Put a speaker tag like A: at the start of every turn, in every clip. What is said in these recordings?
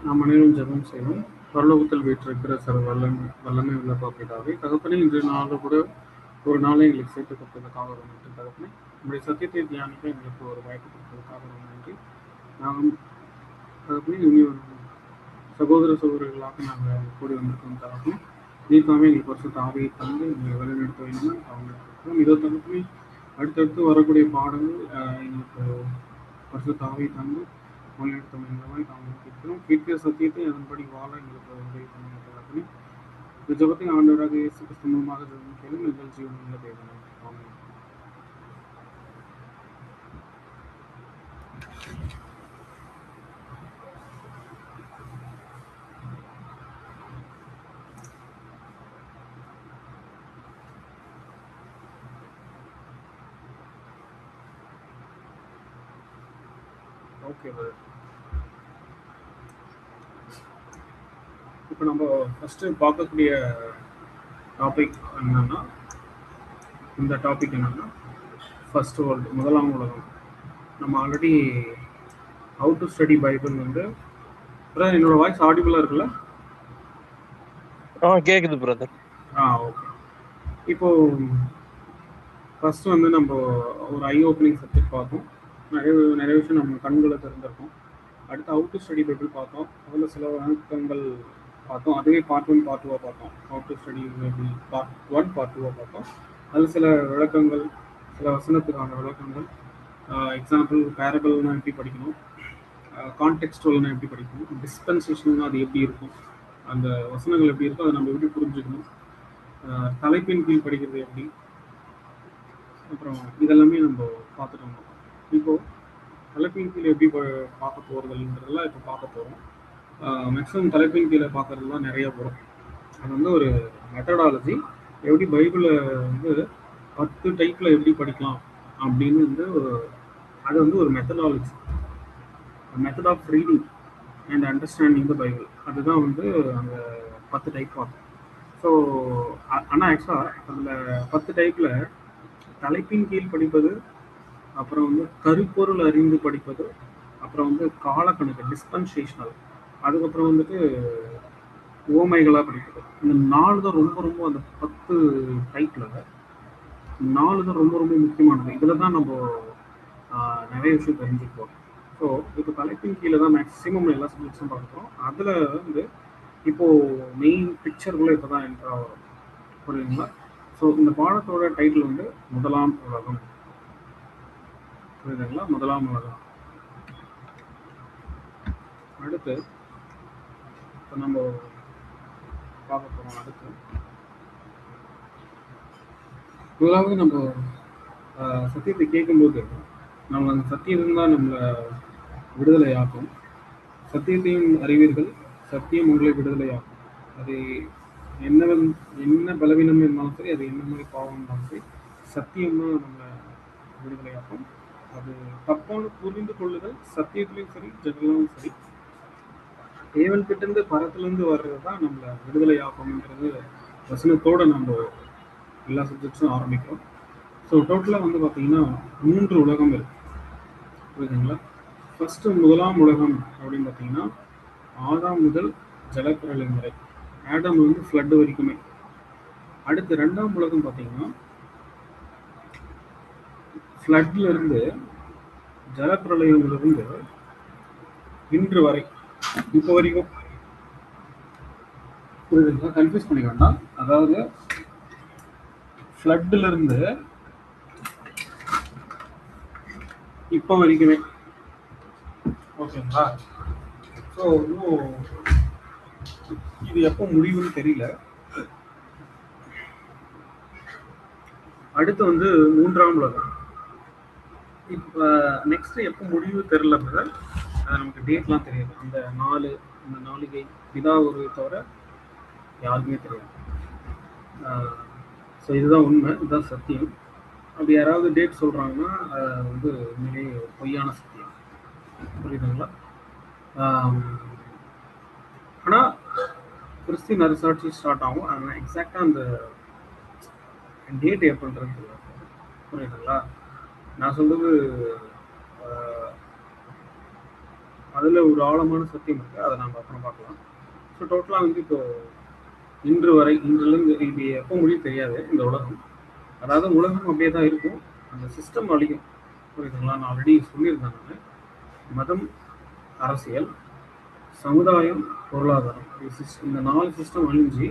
A: நாம் அனைவரும் ஜெபம் செய்வோம். பரலோகத்தில் வீற்றிருக்கிற வல்லமை உள்ள பிதாவே, தகப்பனே இன்று நாள் கூட ஒரு நாளை எங்களுக்கு சேர்த்து கொடுத்ததுக்காக ஒரு நன்றி தகப்பனே. நம்முடைய சத்தியத்தை தியானிக்க எங்களுக்கு ஒரு வாய்ப்பு கொடுத்ததுக்காக ஒரு நன்றி. நாங்கள் தகப்பனே இனி ஒரு சகோதரர்களாக நாங்கள் கூடி வந்திருக்கோம் தகப்பனே. நீக்காமே எங்களுக்கு வருஷத்து ஆவியை தந்து எங்களை வழிநடத்த வேண்டும் அவங்க இதோ தகப்பனே அடுத்தடுத்து வரக்கூடிய பாடங்கள் எங்களுக்கு வருஷத்து ஆவியை தந்து வழிநடத்த வேண்டுமாய் நாங்கள் கேட்கிறோம். கேட்கிற சத்தியத்தை அதன்படி வாழ எங்களுக்கு உதவி பண்ணுங்க. இந்த ஜபத்தை ஆண்டவராக இயேசு கிறிஸ்து மூலமாக ஜெபம் எங்கள் ஜீவனுள்ள தேவனே. ஆமென். Okay brother. இப்போ நம்ம ஃபஸ்ட்டு பார்க்கக்கூடிய டாபிக் என்னன்னா, இந்த டாபிக் என்னன்னா ஃபர்ஸ்ட் வேர்ல்டு, முதலாம் உலகம். நம்ம already how to study Bible வந்து பிரதர் என்னோட வாய்ஸ் ஆடிபிளாக இருக்குல்ல?
B: கேக்குது பிரதர்.
A: ஓகே. இப்போ ஃபர்ஸ்ட் வந்து நம்ம ஒரு ஐ ஓப்பனிங் சப்ஜெக்ட் பார்த்தோம். நிறைய விஷயம் நம்ம கண்களை திறந்திருக்கோம். அடுத்து ஹவு டு ஸ்டடி பைபிள் பார்த்தோம். அதில் சில வணக்கங்கள் பார்த்தோம். அதுவே பார்ட் 1 பார்ட் 2 பார்த்தோம். How to study Bible part 1 part 2 பார்த்தோம். அதில் சில விளக்கங்கள், சில வசனத்துக்கான விளக்கங்கள், எக்ஸாம்பிள் பேரபிள்னா எப்படி படிக்கணும், கான்டெக்ஸ்டுவல்னா எப்படி படிக்கணும், டிஸ்பென்சேஷன்னா அது எப்படி இருக்கும், அந்த வசனங்கள் எப்படி இருக்கும், அதை நம்ம எப்படி புரிஞ்சுக்கணும், தலைப்பின் கீழ் படிக்கிறது எப்படி, அப்புறம் இதெல்லாமே நம்ம பார்த்துட்டு வந்தோம். இப்போது தலைப்பின் கீழே எப்படி பார்க்க போகிறதுன்றதெல்லாம் இப்போ பார்க்க போகிறோம். மேக்ஸிமம் தலைப்பின் கீழே பார்க்குறதுலாம் நிறைய வரும். அது வந்து ஒரு மெத்தடாலஜி, எப்படி பைபிளை வந்து 10 டைப்பில் எப்படி படிக்கலாம் அப்படின்னு வந்து அது வந்து ஒரு methodology, method of reading and understanding the Bible. அதுதான் வந்து அந்த 10 டைப் ஆகும். ஸோ ஆனால் ஆக்சுவலாக அதில் 10 டைப்பில் தலைப்பின் கீழ் படிப்பது, அப்புறம் வந்து கருப்பொருள் அறிந்து படிப்பது, அப்புறம் வந்து காலக்கணக்கு டிஸ்பென்சேஷனல், அதுக்கப்புறம் வந்துட்டு ஓமைகளாக படிப்பது. இந்த 4 தான் ரொம்ப ரொம்ப அந்த 10 டைப்பில் 4 தான் ரொம்ப ரொம்ப முக்கியமானது. இதில் தான் நம்ம நிறைய விஷயம் தெரிஞ்சுக்குவோம். ஸோ இப்போ தலைப்பின் கீழே தான் மேக்ஸிமம் எல்லா சப்ஜெக்ட்ஸும் பார்க்குறோம். அதில் வந்து இப்போது மெயின் பிக்சருக்குள்ளே இப்போ தான் என்ட்ரு ஆகும். புரியுதுங்களா? ஸோ இந்த பாடத்தோட டைட்டில் வந்து முதலாம் உலகம். புரியுதுங்களா? முதலாம் உலகம். அடுத்து இப்போ நம்ம பார்க்க போகிறோம். அடுத்து முதலாவது நம்ம சத்தியத்தை கேட்கும்போது நம்ம அந்த சத்தியம் தான் நம்மளை விடுதலை ஆக்கும். சத்தியத்தையும் அறிவீர்கள், சத்தியம் உங்களை விடுதலை ஆக்கும். அது என்ன பலவீனம் இருந்தாலும் சரி, அது என்ன மாதிரி பாவம் இருந்தாலும் சரி, சத்தியம் தான் நம்மளை விடுதலை ஆக்கும். அது தப்பான புரிந்து கொள்ளுதல் சத்தியத்திலையும் சரி, ஜெனரலும் சரி, தேவன் கிட்டேருந்து பரத்துலேருந்து வர்றது தான் நம்மளை விடுதலை ஆக்கும்ங்கிறது வசனத்தோடு நம்ம எல்லா சப்ஜெக்ட்ஸும் ஆரம்பிக்கிறோம். ஸோ டோட்டலாக வந்து பார்த்தீங்கன்னா 3 உலகம் இருக்குது. புரியுதுங்களா? ஃபஸ்ட்டு முதலாம் உலகம் அப்படின்னு பார்த்தீங்கன்னா ஆதாம் முதல் ஜலப்பிரளயம் வரை, ஆடம் வந்து ஃப்ளட் வரைக்குமே. அடுத்து 2ஆம் உலகம் பார்த்தீங்கன்னா ஃப்ளட்ல இருந்து ஜலப்பிரளயத்திலிருந்து இன்று வரை, இப்போ வரைக்கும். புரியுதுங்களா? கன்ஃபியூஸ் பண்ணிக்க வேண்டாம். அதாவது ஃப்ளட்ல இருந்து இப்போ வரைக்குமே. ஓகேங்களா? ஸோ இன்னும் இது எப்போ முடிவுன்னு தெரியல. அடுத்து வந்து 3ஆம் உலகம். இப்போ நெக்ஸ்ட் எப்போ முடிவு தெரியல பிரதர், அது நமக்கு டேட்லாம் தெரியாது. அந்த நாளிகை பிதா ஒரு தவிர யாருக்குமே தெரியாது. ஸோ இதுதான் உண்மை, இதுதான் சத்தியம். அப்படி யாராவது டேட் சொல்கிறாங்கன்னா வந்து உண்மையிலேயே பொய்யான சத்தியம். புரியுதுங்களா? ஆனால் கிறிஸ்டின் அரசாட்சி ஸ்டார்ட் ஆகும். ஆனால் எக்ஸாக்டாக அந்த டேட் எப்படின்றது தெரியாது. புரியுதுங்களா? நான் சொல்கிறது அதில் ஒரு ஆழமான சத்தியம் இருக்குது, அதை நம்ம அப்புறம் பார்க்கலாம். ஸோ டோட்டலாக வந்து இப்போ இன்று வரை, இன்றிலிருந்து இது எப்போ முடியும் தெரியாது இந்த உலகம். அதாவது உலகம் அப்படியே தான் இருக்கும், அந்த சிஸ்டம் அழியும். புரியுதுங்களா? நான் ஆல்ரெடி சொல்லியிருந்தேன். நான் மதம், அரசியல், சமுதாயம், பொருளாதாரம், இந்த 4 சிஸ்டம் அழிஞ்சு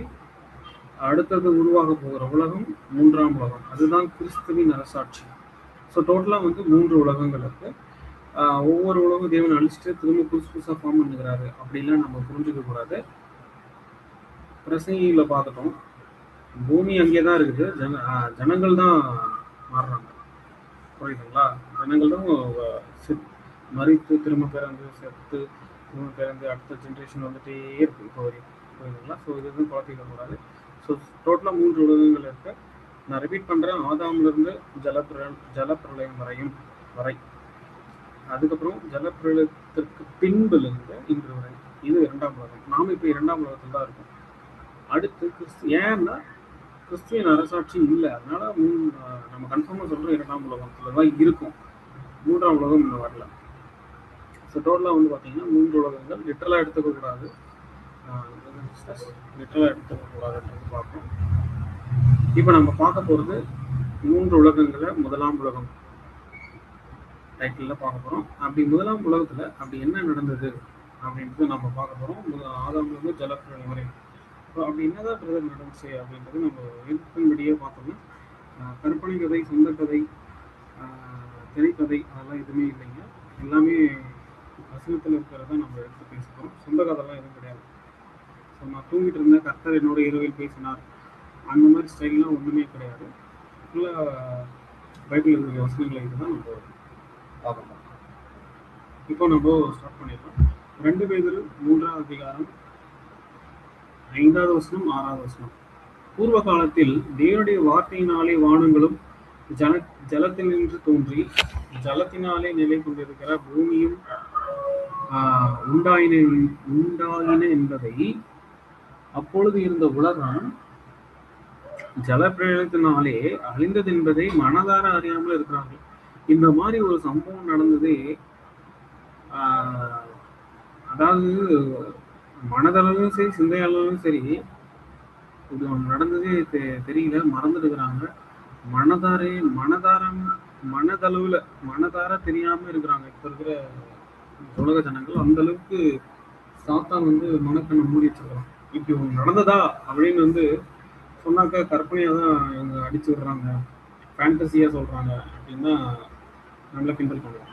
A: அடுத்தது உருவாக போகிற உலகம் 3ஆம் உலகம். அதுதான் கிறிஸ்துவின் அரசாட்சி. ஸோ டோட்டலாக வந்து 3 உலகங்கள் இருக்கு. ஒவ்வொரு உலகம் தேவன் அழிச்சிட்டு திரும்ப புதுசு புதுசாக ஃபார்ம் பண்ணுகிறாரு அப்படிலாம் நம்ம புரிஞ்சுக்க கூடாது. பிரசங்கியில் பார்த்துட்டோம், பூமி அங்கே தான் இருக்குது, ஜனங்கள் தான் மாறுறாங்க. புரியுதுங்களா? ஜனங்கள் தான் மறித்து திரும்ப பிறந்து செத்து திரும்ப பிறந்து அடுத்த ஜென்ரேஷன் வந்துட்டே இருக்கு இப்போ வரையும். புரியுதுங்களா? ஸோ இது வந்து குழப்பிக்கக்கூடாது. ஸோ டோட்டலாக 3 உலகங்கள் இருக்கு. நான் ரிப்பீட் பண்ணுறேன், ஆதாமிலிருந்து ஜலப்பிரளயம் வரை, அதுக்கப்புறம் ஜலப்பிரளயத்திற்கு பின்புலேருந்து இன்று வரை, இது 2ஆம் உலகம். நாம் இப்போ 2ஆம் உலகத்தில் தான் இருக்கோம். அடுத்து ஏன்னா கிறிஸ்துவின் அரசாட்சி இல்லை, அதனால நம்ம கன்ஃபார்மாக சொல்கிறோம் 2ஆம் உலகத்தில் தான் இருக்கும். 3ஆம் உலகம் இன்னும் வரல. ஸோ டோட்டலாக வந்து பார்த்தீங்கன்னா 3 உலகங்கள். லிட்டரலாக எடுத்துக்கக்கூடாது, லிட்டரலாக எடுத்துக்கக்கூடாதுன்றது பார்ப்போம். இப்போ நம்ம பார்க்க போகிறது 3 உலகங்களை 1ஆம் உலகம் டைட்டிலில் பார்க்க போகிறோம். அப்படி 1ஆம் உலகத்தில் அப்படி என்ன நடந்தது அப்படின்றது நம்ம பார்க்க போகிறோம். ஆதாமிலிருந்து ஜலப்பிரளயம் வரை அப்படி என்னதான் பிரதர் நடந்துச்சு அப்படின்றது நம்ம எழுத்தின்படியே பார்த்தோம்னா, கற்பனை கதை, சொந்த கதை, திரைக்கதை அதெல்லாம் எதுவுமே இல்லைங்க. எல்லாமே வசனத்தில் இருக்கிறத நம்ம எடுத்து பேசுகிறோம். சொந்த கதைலாம் எதுவும் கிடையாது. ஸோ நான் தூங்கிட்டு இருந்தேன், கர்த்தர் என்னோட இரவில் பேசினார், அந்த மாதிரி ஸ்டைல்லாம் ஒன்றுமே கிடையாது. ஃபுல்லாக பைபிள் இருக்கிற வசனங்களை இதுதான் நம்ம பார்க்கணும். இப்போ நம்ம ஸ்டார்ட் பண்ணிடலாம். 2 பேதுரு 3ஆம் அதிகாரம் 5வது வசனம் 6வது வசனம். பூர்வ காலத்தில் தேவனுடைய வார்த்தையினாலே வானங்களும் ஜலத்தினின்று தோன்றி ஜலத்தினாலே நிலை கொண்டிருக்கிற பூமியும் உண்டாயின என்பதை, அப்பொழுது இருந்த உலகம் ஜலப்பிரளயத்தினாலே அழிந்தது என்பதை மனதார அறியாமல் இருக்கிறார்கள். இந்த மாதிரி ஒரு சம்பவம் நடந்ததே, அதாவது மனதளவும் சரி சிந்தையளவும் சரி, இது ஒன்று நடந்ததே தெரியல, மறந்துடுக்கிறாங்க. மனதளவுல தெரியாம இருக்கிறாங்க இப்ப இருக்கிற உலக ஜனங்கள். அந்த அளவுக்கு சாத்தான் வந்து மனக்கண்ணை மூடி வச்சிருக்கிறான். இப்படி ஒன்று நடந்ததா அப்படின்னு வந்து சொன்னாக்கா கற்பனையா தான் இவங்க அடிச்சு விடுறாங்க, ஃபேண்டசியா சொல்றாங்க அப்படின்னு தான் நம்மள கிண்டல் பண்ணுவாங்க.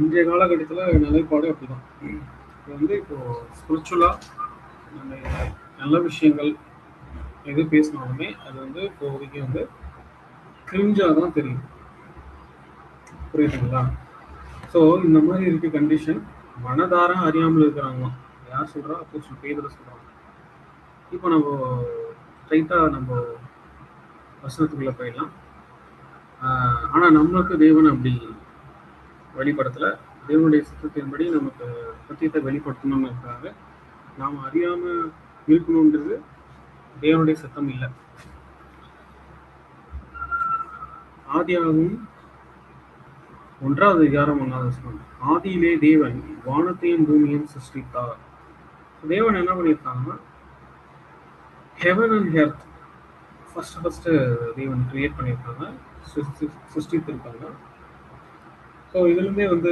A: இன்றைய காலகட்டத்தில் நிலைப்பாடு அப்படிதான். இப்போ வந்து இப்போ ஸ்பிரிச்சுவலா நம்ம நல்ல விஷயங்கள் எது பேசினாலுமே அது வந்து இப்போதைக்கு வந்து கிரிஞ்சாக தான் தெரியும். புரியுதுங்களா? ஸோ இந்த மாதிரி இருக்கு கண்டிஷன். மனதார அறியாமல் இருக்கிறாங்களாம். யார் சொல்றா? அப்போஸ்தலன் பேதுரு சொல்றாங்க. இப்போ நம்ம ஸ்ட்ரைட்டாக நம்ம வசனத்துக்குள்ள போயிடலாம். ஆனால் நம்மளுக்கு தேவன் அப்படி வெளிப்படுத்தல. தேவனுடைய சித்தத்தின்படி நமக்கு சத்தியத்தை வெளிப்படுத்தணும்னு இருக்காங்க. நாம் அறியாம இருக்கணும்ன்றது தேவனுடைய சத்தம் இல்லை. ஆதியாகமம் 1ஆம் அதிகாரம் 1வது வசனம். ஆதியிலே தேவன் வானத்தையும் பூமியையும் சிருஷ்டித்தார். தேவன் என்ன பண்ணியிருக்காங்கன்னா, ஹெவன் அண்ட் எர்த் ஃபர்ஸ்ட் தேவன் கிரியேட் பண்ணியிருக்காங்க, சிருஷ்டித்திருக்காங்க. ஸோ இதுலேருந்தே வந்து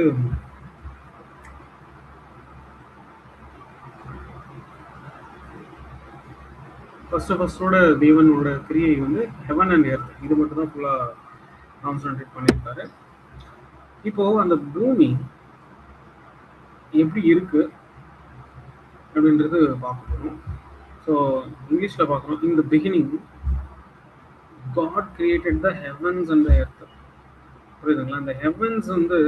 A: ஃபர்ஸ்டோட தேவனோட கிரியை வந்து ஹெவன் அண்ட் எர்த், இது மட்டும் தான் ஃபுல்லாக கான்சன்ட்ரேட் பண்ணியிருக்காரு. இப்போ அந்த பூமி எப்படி இருக்கு அப்படின்றது பார்க்க போகிறோம். ஸோ இங்கிலீஷில் பார்க்குறோம். In the beginning God created the heavens and the earth. புரியுதுங்களா? இந்த ஹெவன்ஸ் வந்து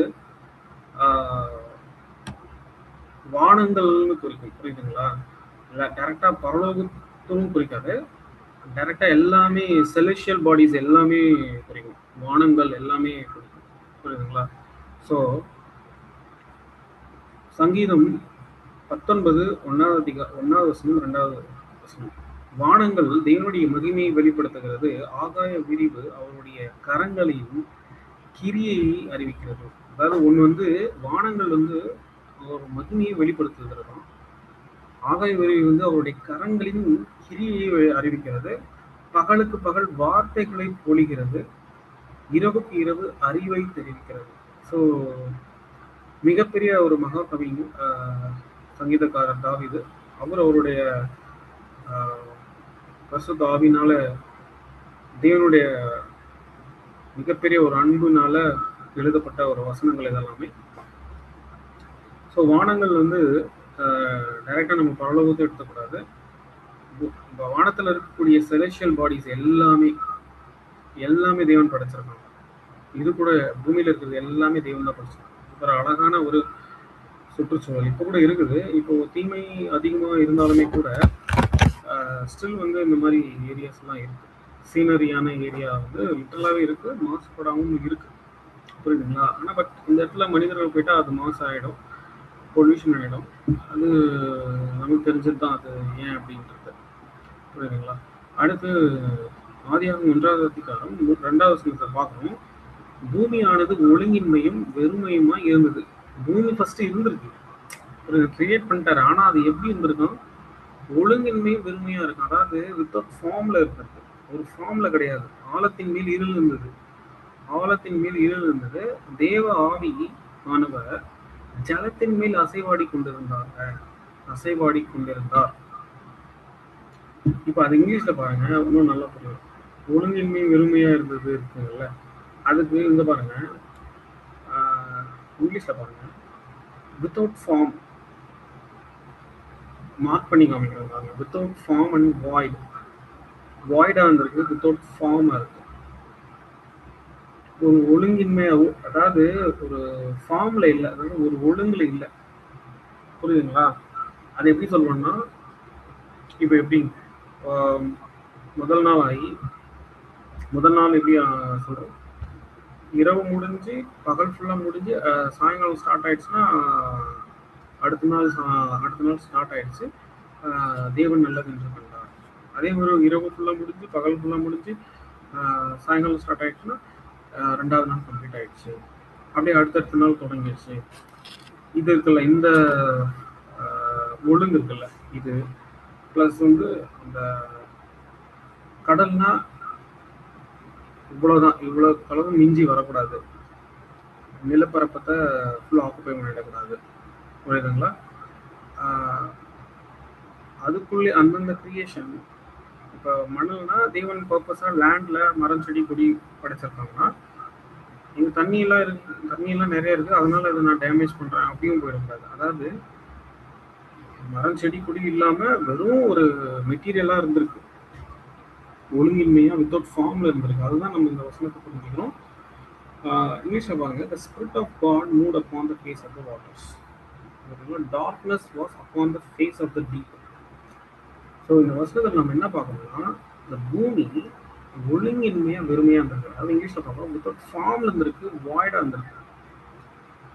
A: வானங்கள்னு குறிக்கும். புரியுதுங்களா? இல்லை டேரெக்டாக பரலோகத்தும் குறிக்காது, டேரெக்டாக எல்லாமே செலெஸ்டியல் பாடிஸ் எல்லாமே குறிக்கும், வானங்கள் எல்லாமே குறிக்கும். புரியுதுங்களா? ஸோ சங்கீதம் 19 1வது வசனம் 2வது வசனம். வானங்கள் தேவனுடைய மகிமையை வெளிப்படுத்துகிறது, ஆகாய விரிவு அவருடைய கரங்களையும் கிரியை அறிவிக்கிறது. அதாவது ஒண்ணு வந்து வானங்கள் வந்து ஒரு மகிமையை வெளிப்படுத்துகிறதாம். ஆகாய விரிவு வந்து அவருடைய கரங்களின் கிரியை அறிவிக்கிறது. பகலுக்கு பகல் வார்த்தைகளை பொழிகிறது. இரவுக்கு இரவு அறிவை தெரிவிக்கிறது. ஸோ மிகப்பெரிய ஒரு மகாகவி சங்கீதக்காரர் தாவீது. அவர் அவருடைய பரிசுத்த ஆவியினால தேவனுடைய மிகப்பெரிய ஒரு அன்புனால எழுதப்பட்ட ஒரு வசனங்கள் இதெல்லாமே. ஸோ வானங்கள் வந்து டைரக்டா நம்ம பரலோகத்தை எடுத்துக்கூடாது. வானத்துல இருக்கக்கூடிய செலெஸ்டியல் பாடிஸ் எல்லாமே தேவன் படைச்சிருக்காங்க. இது கூட பூமியில இருக்கிறது எல்லாமே தேவன் தான் படைச்சிருக்காங்க. ஒரு அழகான ஒரு சுற்றுச்சூழல் இப்போ கூட இருக்குது. இப்போ தீமை அதிகமா இருந்தாலுமே கூட ஸ்டில் வந்து இந்த மாதிரி ஏரியாஸ்லாம் இருக்கு. சீனரியான ஏரியா வந்து லிட்டரலாகவே இருக்கு, மாசுபடாமல் இருக்கு. புரியுதுங்களா? ஆனால் பட் இந்த இடத்துல மனிதர்கள் போயிட்டா அது மாசு ஆகிடும், பொல்யூஷன் ஆகிடும். அது நமக்கு தெரிஞ்சது தான் அது ஏன் அப்படின்றது. புரியுதுங்களா? அடுத்து ஆதியாகமம் 1வது அதிகாரம் 2வது வசனத்தை பார்க்கணும். பூமியானது ஒழுங்கின்மையும் வெறுமையுமா இருந்தது. பூமி ஃபர்ஸ்ட் இருந்திருக்கு, கிரியேட் பண்ணிட்டாரு. ஆனா அது எப்படி இருந்திருக்கும்? ஒழுங்கின்மையும் வெறுமையா இருக்கும். அதாவது வித்தவுட் ஃபார்ம்ல இருக்கிறது, ஒரு ஃபார்ம்ல கிடையாது. ஆழத்தின் மேல் இருள் இருந்தது. ஆழத்தின் மேல் இருள் இருந்தது. தேவ ஆவி ஆனவர் ஜலத்தின் மேல் அசைவாடி கொண்டிருந்தார். இப்ப அது இங்கிலீஷ்ல பாருங்க, இன்னும் நல்லா புரியும். ஒழுங்கின்மை வெறுமையா இருந்தது இருக்குங்கல்ல, அதுக்கு இங்க பாருங்க, இங்கிலீஷ்ல பாருங்க, வித்தவுட் ஃபார்ம் மார்க் பண்ணி காமிக்கிறாங்க. வித்தவுட் ஃபார்ம் அண்ட் வாய்டா இருந்திருக்கு, வித்தவுட் ஃபார்மா இருக்கு. ஒரு ஒழுங்கின்மை, அதாவது ஒரு ஃபார்ம்ல இல்லை, அதாவது ஒரு ஒழுங்குல இல்லை. புரியுதுங்களா? அது எப்படி சொல்லணும்னா, இப்போ எப்படி முதல் நாள் எப்படி சொல்றோம், இரவு முடிஞ்சு பகல் ஃபுல்லா முடிஞ்சு சாயங்காலம் ஸ்டார்ட் ஆயிடுச்சுன்னா அடுத்த நாள் ஸ்டார்ட் ஆயிடுச்சு, தேவன் நல்லது என்று கண்டார். அதே மாதிரி இரவு ஃபுல்லா முடிஞ்சு பகல் ஃபுல்லா முடிஞ்சு சாயங்காலம் ஸ்டார்ட் ஆயிடுச்சுன்னா 2வது நாள் கம்ப்ளீட் ஆயிடுச்சு. அப்படியே அடுத்தடுத்த நாள் தொடங்கிடுச்சு. இது இருக்குல்ல, இந்த ஒழுங்கு இருக்குல்ல, இது பிளஸ் வந்து அந்த கடல்னா இவ்வளவுதான், இவ்வளவு அளவு மிஞ்சி வரக்கூடாது, நிலப்பரப்பத்தை ஃபுல் ஆக்குபை பண்ணிடக்கூடாது. புரியுதுங்களா? அதுக்குள்ளே அந்தந்த கிரியேஷன். இப்போ மணல்னா தேவன் பர்பஸா லேண்ட்ல மரம் செடி கொடி படைச்சிருக்காங்கன்னா, இங்க தண்ணியெல்லாம் நிறைய இருக்கு, அதனால அதை நான் டேமேஜ் பண்றேன் அப்படியும் போயிடக்கூடாது. அதாவது மரம் செடி கொடி இல்லாம வெறும் ஒரு மெட்டீரியலா இருந்திருக்கு, ஒழுங்கின்மையா வித்தவுட் ஃபார்ம்ல இருந்திருக்கு. அதுதான் நம்ம இந்த வசனத்தை புரிஞ்சுக்கிறோம். இங்கிலீஷ்ல பாருங்க, the spirit of God moved upon the face of the waters. Darkness was upon the face of the deep. So இந்த வசனத்தில் நம்ம என்ன பார்க்கணும்னா, இந்த பூமி ஒழுங்கின்மையா வெறுமையா இருந்திருக்கு. அது இங்கிலீஷ்ல பார்க்கணும், வித்தவுட் ஃபார்ம்ல இருந்திருக்கு, வாய்டா இருந்திருக்கு.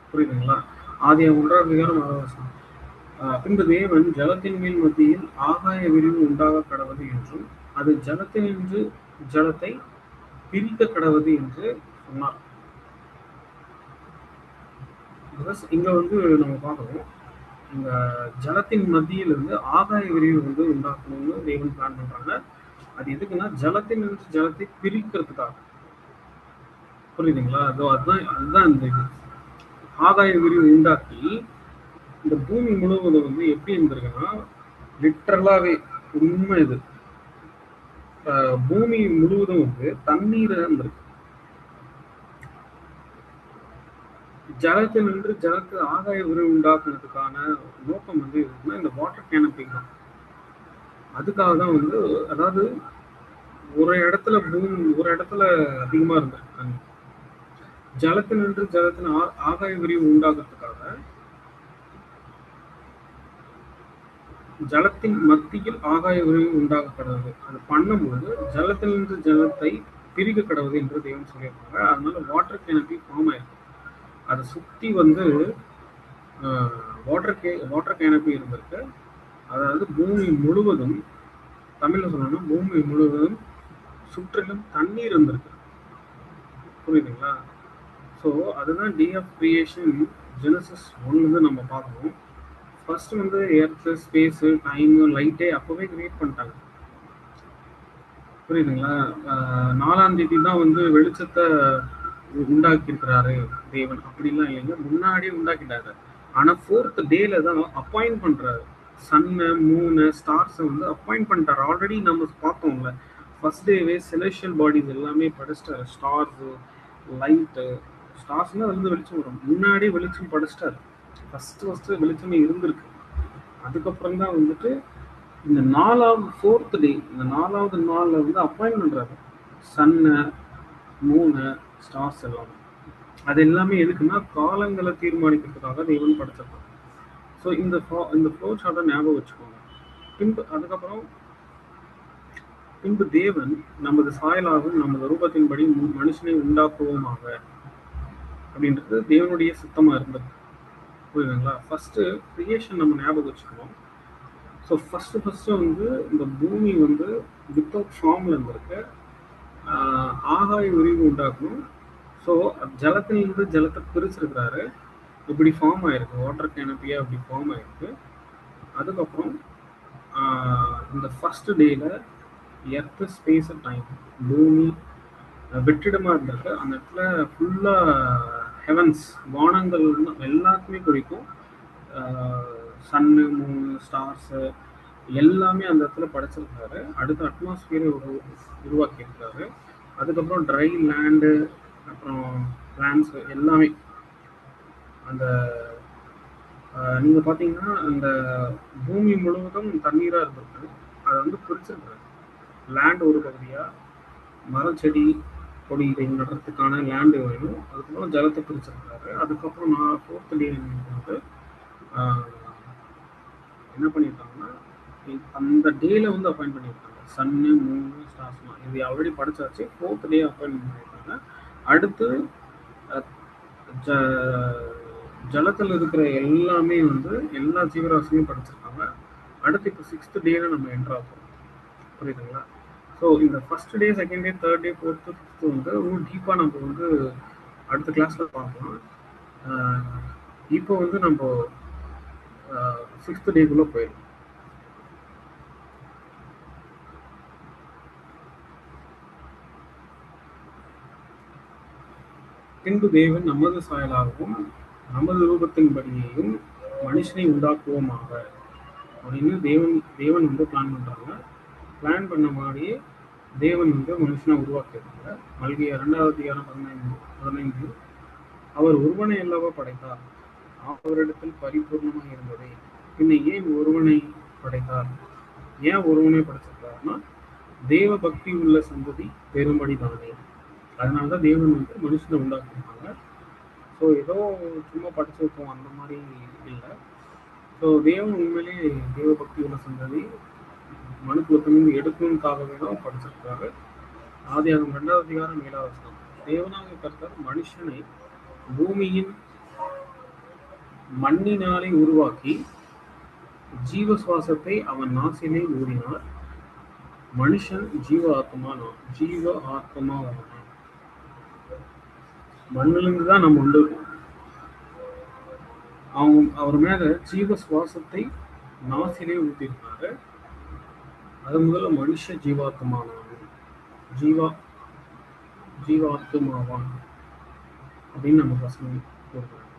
A: புரியுதுங்களா? ஆதியாகமம் 1வது அதிகாரம் 6வது வசனம். பின்பு தேவன் ஜலத்தின் மேல் மத்தியில் ஆகாய விரிவு உண்டாக கடவது என்றும் அது ஜலத்தினின்று ஜலத்தை பிரிக்க கடவது என்று சொன்னார். இங்க வந்து நம்ம பார்க்கணும், இந்த ஜலத்தின் மத்தியிலிருந்து ஆகாய விரிவு வந்து உண்டாக்கணும்னு தேவன் பிளான் பண்றாங்க. அது எதுக்குன்னா ஜலத்தினின்று ஜலத்தை பிரிக்கிறதுக்காக. புரியுதுங்களா? அதுதான் இந்த இது. ஆகாய விரிவு உண்டாக்கி இந்த பூமி முழுவதும் வந்து எப்படி இருந்திருக்குன்னா, லிட்டரலாவே உண்மை இது, பூமி முழுவதும் வந்து தண்ணீர் இருந்திருக்கு. ஜலத்தினின்று ஜலத்து ஆகாய விரிவு உண்டாக்குறதுக்கான நோக்கம் வந்து இருக்குன்னா இந்த வாட்டர் கேனப்பி தான். அதுக்காக தான் வந்து, அதாவது ஒரு இடத்துல அதிகமா இருந்திருக்கு தண்ணி, ஜலத்தினின்று ஜலத்தின் ஆகாய விரிவு உண்டாக்குறதுக்காக ஜலத்தின் மத்தியில் ஆகாய விரிவு உண்டாக்கப்படுவது. அது பண்ணும்போது ஜலத்திலிருந்து ஜலத்தை பிரிக்க கடவுது என்று தேவன் சொல்லியிருக்காங்க. அதனால வாட்டர் கேனப்பி ஃபார்ம் ஆயிருக்கு. அதை சுற்றி வந்து வாட்டர் கேனப்பி இருந்திருக்கு. அதாவது பூமி முழுவதும், தமிழ்ல சொல்லணும்னா பூமி முழுவதும் சுற்றிலும் தண்ணீர் இருந்திருக்கு. புரியுதுங்களா? ஸோ அதுதான் டே ஆஃப் கிரியேஷன் ஜெனசிஸ் 1 நம்ம பார்க்கணும். ஃபர்ஸ்ட் வந்து எர்த்து, ஸ்பேஸு, டைமு, லைட்டே அப்போவே கிரியேட் பண்ணிட்டாங்க. புரியுதுங்களா? 4ஆம் தேதி தான் வந்து வெளிச்சத்தை உண்டாக்கியிருக்கிறாரு தேவன், அப்படிலாம் இல்லைங்க, முன்னாடியே உண்டாக்கிட்டாரு. ஆனால் 4th டேல தான் அப்பாயிண்ட் பண்ணுறாரு. சன்னு, மூணு, ஸ்டார்ஸை வந்து அப்பாயிண்ட் பண்ணிட்டாரு. ஆல்ரெடி நம்ம பார்த்தோம்ல, ஃபர்ஸ்ட் டேவே செலெஷியல் பாடிஸ் எல்லாமே படைச்சிட்டாரு. ஸ்டார்ஸு, லைட்டு, ஸ்டார்ஸ்னால் வந்து வெளிச்சம் வரும், முன்னாடி வெளிச்சம் படைச்சிட்டாரு. ஃபஸ்ட்டு வெளிச்சமே இருந்திருக்கு. அதுக்கப்புறம் தான் வந்துட்டு இந்த 4th டே, இந்த 4வது நாளில் வந்து அப்பாயிண்ட் பண்ணுறாரு சன்னு, மூணு, ஸ்டார்ஸ் எல்லாமே. அது எல்லாமே எதுக்குன்னா காலங்களை தீர்மானிக்கிறதுக்காக தேவன் படைச்சிருக்காங்க. ஸோ இந்த ஃப்ளோ சார்ட்டை ஞாபகம் வச்சுக்கோங்க. பின்பு தேவன் நமது சாயலாகவும் நமது ரூபத்தின்படி மனுஷனை உண்டாக்குவோமாக அப்படின்றது தேவனுடைய சித்தமாக இருந்தது. புரியுதுங்களா? ஃபர்ஸ்ட் கிரியேஷன் நம்ம ஞாபகம் வச்சுக்கணும். ஸோ ஃபஸ்ட்டு வந்து இந்த பூமி வந்து வித்தவுட் ஃபார்மில் இருந்திருக்கு. ஆகாய விரிவு உண்டாக்கணும். ஸோ ஜலத்திலிருந்து ஜலத்தை பிரிச்சிருக்கிறாரு, இப்படி ஃபார்ம் ஆயிருக்கு, வாட்டர் கேனப்பியாக இப்படி ஃபார்ம் ஆயிருக்கு. அதுக்கப்புறம் இந்த ஃபர்ஸ்ட் டேல எர்த்து, ஸ்பேஸ், டைம், பூமி வெற்றிடமாக இருந்திருக்கு. அந்த இடத்துல ஃபுல்லாக ஹெவன்ஸ், வானங்கள் எல்லாத்துக்குமே குறிக்கும். சன்னு, மூணு, ஸ்டார்ஸு எல்லாமே அந்த இடத்துல படைச்சிருக்காரு. அடுத்து அட்மாஸ்பியரை உருவாக்கியிருக்காரு. அதுக்கப்புறம் ட்ரை லேண்டு, அப்புறம் பிளான்ஸ் எல்லாமே. அந்த நீங்கள் பார்த்தீங்கன்னா அந்த பூமி முழுவதும் தண்ணீராக இருந்திருக்கு. அதை வந்து பிரிச்சிருக்காரு. லேண்ட் ஒரு பகுதியாக, மரம், செடி, கொடி இதை நடுறதுக்கான லேண்டு வேணும். அதுக்கப்புறம் ஜலத்தை பிரிச்சிருக்காரு. அதுக்கப்புறம் 4th டே வந்து என்ன பண்ணியிருக்காங்கன்னா அந்த டேல வந்து அப்பாயிண்ட் பண்ணியிருக்காங்க. சன்னு, மூணு, ஸ்டார்ஸ்லாம் இது ஆல்ரெடி படிச்சாச்சு. 4th டே அப்பாயிண்ட் பண்ணியிருக்காங்க. அடுத்து ஜலத்தில் இருக்கிற எல்லாமே வந்து எல்லா ஜீவராசியும் படிச்சிருக்காங்க. அடுத்து இப்போ 6th டேல நம்ம என்ட்ரு ஆகும். புரியுதுங்களா? ஸோ இந்த first day, second day, 3rd டே, 4th, 5th வந்து இன்னும் டீப்பாக நம்ம வந்து அடுத்த கிளாஸில் பார்க்கலாம். இப்போ வந்து நம்ம 6th டேக்குள்ளே போயிடும். பின்பு தேவன் நமது சாயலாகவும் நமது ரூபத்தின்படியையும் மனுஷனை உண்டாக்குவோமாக அப்படின்னு தேவன் வந்து பிளான் பண்ணுறாங்க. பிளான் பண்ண மாதிரியே தேவன் வந்து மனுஷனை உருவாக்கியிருக்காங்க. மல்கியா 2வது அதிகாரம் 15 அவர் ஒருவனை அல்லவா படைத்தார், அவரிடத்தில் பரிபூர்ணமாக இருந்ததே, பின்ன ஏன் ஒருவனை படைத்தார்? ஏன் ஒருவனை படைச்சிருக்காருன்னா தேவ பக்தி உள்ள சந்ததி பெரும்படி தானே. அதனாலதான் தேவன் வந்து மனுஷனை உண்டாக்கியிருக்காங்க. ஸோ ஏதோ சும்மா படிச்சிருக்கோம் அந்த மாதிரி இல்லை. ஸோ தேவன் உண்மையிலேயே தேவ பக்தி உள்ள சந்ததி மனுக்குலத்திலிருந்து எடுக்கணுக்காகவே தான் படிச்சிருக்காரு. ஆதியாகமம் 2வது அதிகாரம் 7வது வசனம், தேவனாகிய கர்த்தர் மனுஷனை பூமியின் மண்ணினாலே உருவாக்கி ஜீவ சுவாசத்தை அவன் நாசிலே ஊறினார். மனுஷன் ஜீவ ஆத்மாவான. மண்ணிலிருந்து தான் நம்ம உண்டு. அவர் மேல ஜீவ சுவாசத்தை நாசிலே ஊற்றிருக்காரு. அது முதல்ல மனுஷ ஜீவாத்மாவான் அப்படின்னு நம்ம பசங்க போடுறாங்க.